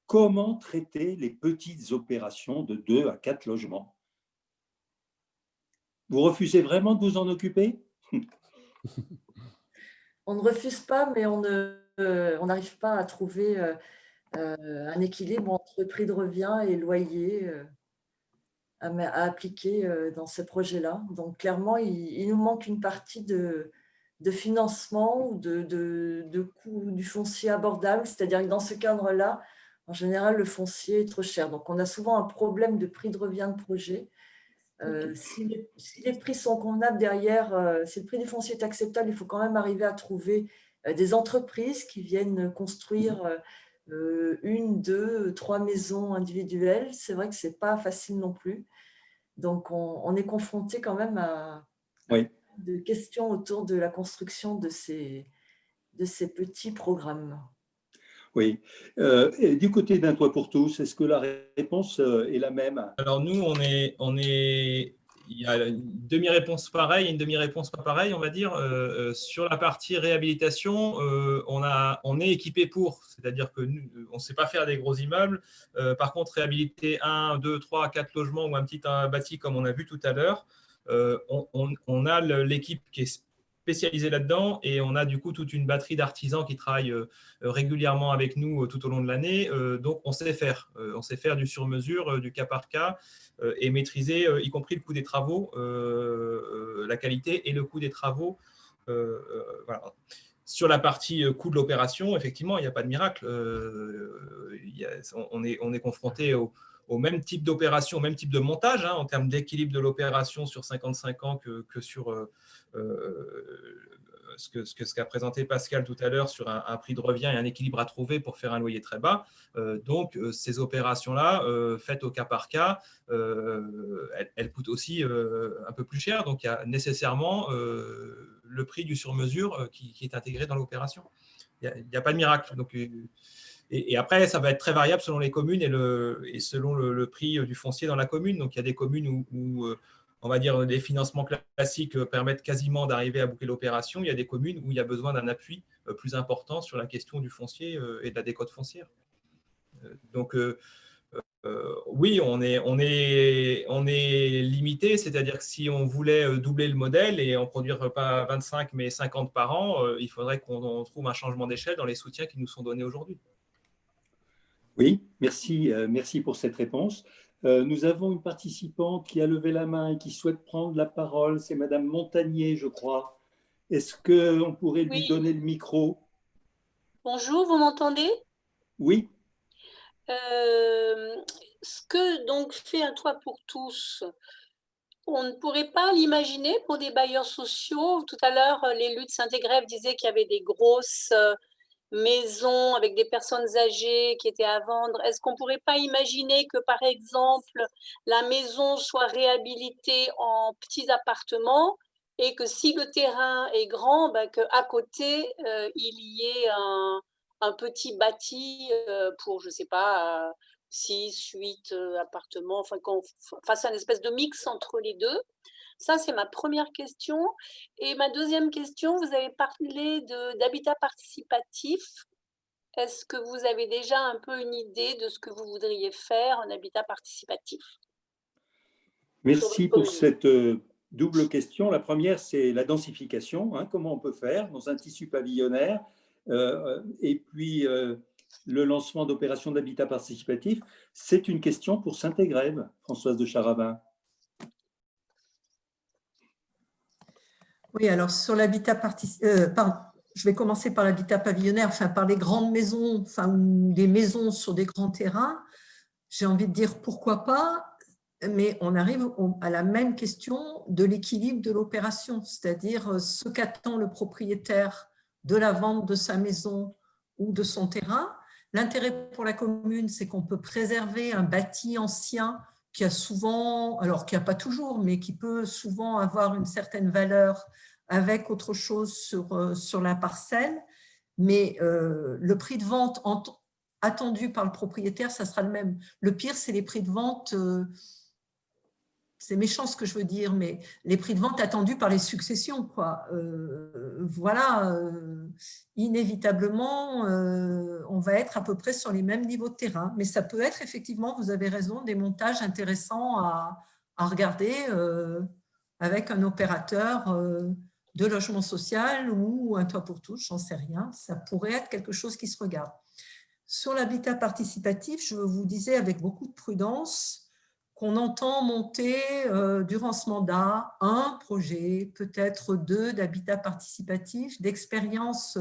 Comment traiter les petites opérations de 2 à 4 logements? Vous refusez vraiment de vous en occuper? On ne refuse pas, mais on n'arrive pas à trouver un équilibre entre prix de revient et loyer à appliquer dans ces projets-là. Donc, clairement, il nous manque une partie de de financement ou de coût du foncier abordable. C'est-à-dire que dans ce cadre-là, en général, le foncier est trop cher. Donc, on a souvent un problème de prix de revient de projet. Si les prix sont convenables derrière, si le prix du foncier est acceptable, il faut quand même arriver à trouver des entreprises qui viennent construire 1, 2, 3 maisons individuelles. C'est vrai que ce n'est pas facile non plus. Donc, on est confronté quand même à des questions autour de la construction de ces petits programmes. Oui. Et du côté d'un toit pour tous, est-ce que la réponse est la même? Alors nous, il y a une demi-réponse pareille et une demi-réponse pas pareille, on va dire. Sur la partie réhabilitation, on est équipé pour, c'est-à-dire que nous, on ne sait pas faire des gros immeubles. Par contre, réhabiliter 1, 2, 3, 4 logements ou un petit bâti comme on a vu tout à l'heure, on a l'équipe qui est spécialisée là-dedans et on a du coup toute une batterie d'artisans qui travaillent régulièrement avec nous tout au long de l'année. Donc, on sait faire. On sait faire du sur-mesure, du cas par cas et maîtriser, y compris le coût des travaux, la qualité et le coût des travaux. Voilà. Sur la partie coût de l'opération, effectivement, il n'y a pas de miracle. On est confronté au même type d'opération, au même type de montage, en termes d'équilibre de l'opération sur 55 ans que sur ce qu'a présenté Pascal tout à l'heure sur un prix de revient et un équilibre à trouver pour faire un loyer très bas. Donc, ces opérations-là, faites au cas par cas, elles coûtent aussi un peu plus cher. Donc, il y a nécessairement le prix du sur-mesure qui est intégré dans l'opération. Il n'y a pas de miracle. Donc, et après, ça va être très variable selon les communes et selon le prix du foncier dans la commune. Donc, il y a des communes où on va dire, les financements classiques permettent quasiment d'arriver à boucler l'opération. Il y a des communes où il y a besoin d'un appui plus important sur la question du foncier et de la décote foncière. Donc, oui, on est limité, c'est-à-dire que si on voulait doubler le modèle et en produire pas 25 mais 50 par an, il faudrait qu'on trouve un changement d'échelle dans les soutiens qui nous sont donnés aujourd'hui. Oui, merci, merci pour cette réponse. Nous avons une participante qui a levé la main et qui souhaite prendre la parole. C'est Madame Montagnier, je crois. Est-ce qu'on pourrait lui donner le micro? Bonjour, vous m'entendez? Oui. Ce que donc fait un toit pour tous, on ne pourrait pas l'imaginer pour des bailleurs sociaux. Tout à l'heure, l'élu de Saint-Égrève disait qu'il y avait des grosses maisons avec des personnes âgées qui étaient à vendre. Est-ce qu'on ne pourrait pas imaginer que, par exemple, la maison soit réhabilitée en petits appartements et que si le terrain est grand, qu'à côté, il y ait un petit bâti pour, je ne sais pas, 6, 8 appartements, enfin qu'on fasse une espèce de mix entre les deux. Ça, c'est ma première question. Et ma deuxième question, vous avez parlé d'habitat participatif. Est-ce que vous avez déjà un peu une idée de ce que vous voudriez faire en habitat participatif? Merci pour cette double question. La première, c'est la densification. Comment on peut faire dans un tissu pavillonnaire et puis le lancement d'opérations d'habitat participatif. C'est une question pour Saint-Égrève, Françoise de Charavin. Oui, alors sur l'habitat participatif, je vais commencer par l'habitat pavillonnaire, enfin par les grandes maisons, enfin ou des maisons sur des grands terrains. J'ai envie de dire pourquoi pas, mais on arrive à la même question de l'équilibre de l'opération, c'est-à-dire ce qu'attend le propriétaire de la vente de sa maison ou de son terrain. L'intérêt pour la commune, c'est qu'on peut préserver un bâti ancien qui a souvent, alors qui n'a pas toujours, mais qui peut souvent avoir une certaine valeur avec autre chose sur la parcelle. Mais le prix de vente attendu par le propriétaire, ça sera le même. Le pire, c'est les prix de vente, c'est méchant ce que je veux dire, mais les prix de vente attendus par les successions, quoi. Voilà, inévitablement, on va être à peu près sur les mêmes niveaux de terrain. Mais ça peut être, effectivement, vous avez raison, des montages intéressants à regarder avec un opérateur de logement social ou un toit pour tous, j'en sais rien. Ça pourrait être quelque chose qui se regarde. Sur l'habitat participatif, je vous disais avec beaucoup de prudence qu'on entend monter durant ce mandat un projet, peut-être 2 d'habitat participatif, d'expérience.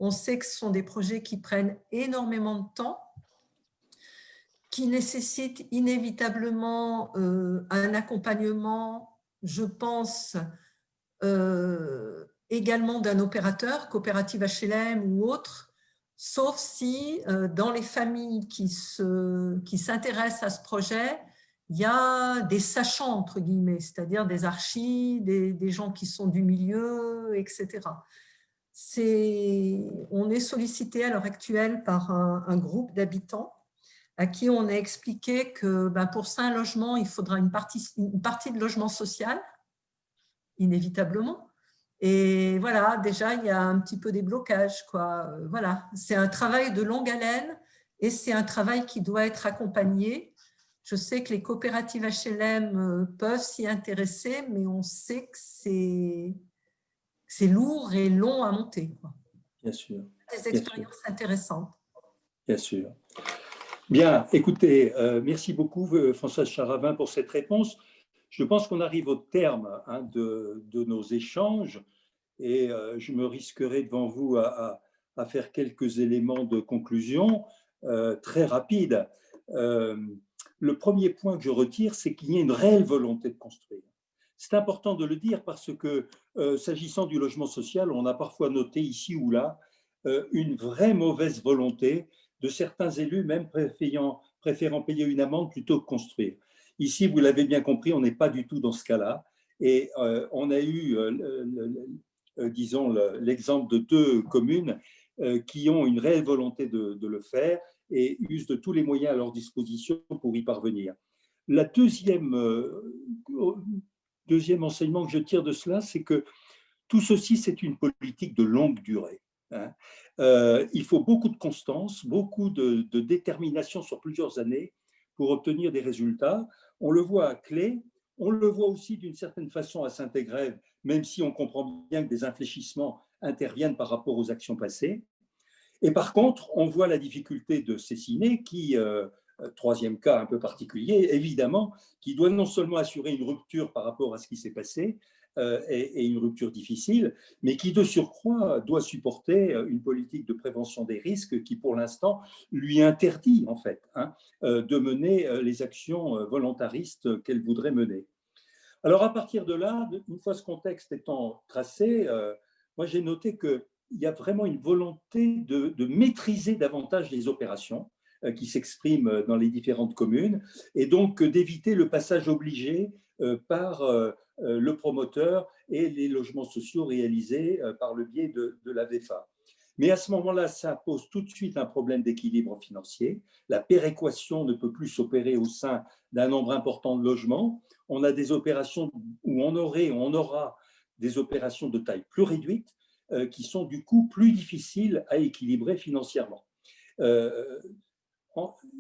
On sait que ce sont des projets qui prennent énormément de temps, qui nécessitent inévitablement un accompagnement, je pense, également d'un opérateur, coopérative HLM ou autre, sauf si dans les familles qui s'intéressent à ce projet, il y a des sachants, entre guillemets, c'est-à-dire des archis, des gens qui sont du milieu, etc. On est sollicité à l'heure actuelle par un groupe d'habitants à qui on a expliqué que pour 5 logements, il faudra une partie de logement social, inévitablement. Et voilà, déjà, il y a un petit peu des blocages, quoi. Voilà, c'est un travail de longue haleine et c'est un travail qui doit être accompagné. Je sais que les coopératives HLM peuvent s'y intéresser, mais on sait que c'est lourd et long à monter, quoi. Bien sûr. Des expériences intéressantes. Bien sûr. Bien, écoutez, merci beaucoup Françoise Charavin pour cette réponse. Je pense qu'on arrive au terme de nos échanges et je me risquerai devant vous à faire quelques éléments de conclusion très rapides. Le premier point que je retire, c'est qu'il y a une réelle volonté de construire. C'est important de le dire parce que s'agissant du logement social, on a parfois noté ici ou là une vraie mauvaise volonté de certains élus, même préférant payer une amende plutôt que construire. Ici, vous l'avez bien compris, on n'est pas du tout dans ce cas-là. Et on a eu, disons, l'exemple de 2 communes qui ont une réelle volonté de le faire et usent de tous les moyens à leur disposition pour y parvenir. La deuxième enseignement que je tire de cela, c'est que tout ceci, c'est une politique de longue durée. Il faut beaucoup de constance, beaucoup de détermination sur plusieurs années pour obtenir des résultats. On le voit à Claye, on le voit aussi d'une certaine façon à Saint-Égrève, même si on comprend bien que des infléchissements interviennent par rapport aux actions passées. Et par contre, on voit la difficulté de Cessiné qui, troisième cas un peu particulier, évidemment, qui doit non seulement assurer une rupture par rapport à ce qui s'est passé, et une rupture difficile, mais qui de surcroît doit supporter une politique de prévention des risques qui pour l'instant lui interdit en fait de mener les actions volontaristes qu'elle voudrait mener. Alors à partir de là, une fois ce contexte étant tracé, moi j'ai noté qu'il y a vraiment une volonté de maîtriser davantage les opérations qui s'expriment dans les différentes communes et donc d'éviter le passage obligé par le promoteur et les logements sociaux réalisés par le biais de la VEFA. Mais à ce moment-là, ça pose tout de suite un problème d'équilibre financier. La péréquation ne peut plus s'opérer au sein d'un nombre important de logements. On a des opérations où on aura des opérations de taille plus réduite qui sont du coup plus difficiles à équilibrer financièrement.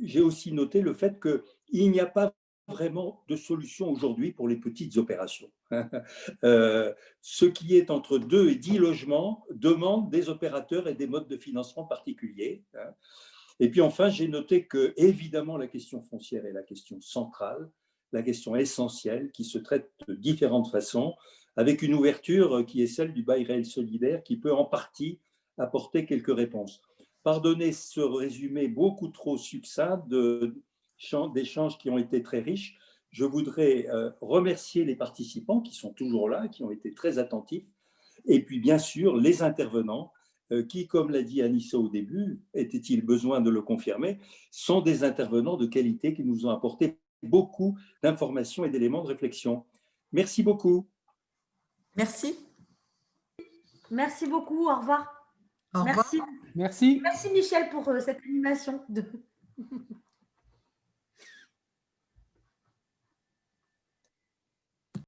J'ai aussi noté le fait qu'il n'y a pas vraiment de solution aujourd'hui pour les petites opérations. Ce qui est entre 2 et 10 logements demande des opérateurs et des modes de financement particuliers. Et puis enfin, j'ai noté que évidemment la question foncière est la question centrale, la question essentielle qui se traite de différentes façons, avec une ouverture qui est celle du bail réel solidaire qui peut en partie apporter quelques réponses. Pardonnez ce résumé beaucoup trop succinct d'échanges qui ont été très riches. Je voudrais remercier les participants qui sont toujours là, qui ont été très attentifs, et puis bien sûr les intervenants qui, comme l'a dit Anissa au début, était-il besoin de le confirmer, sont des intervenants de qualité qui nous ont apporté beaucoup d'informations et d'éléments de réflexion. Merci beaucoup. Merci. Merci beaucoup, au revoir. Au revoir. Merci. Merci. Merci Michel pour cette animation.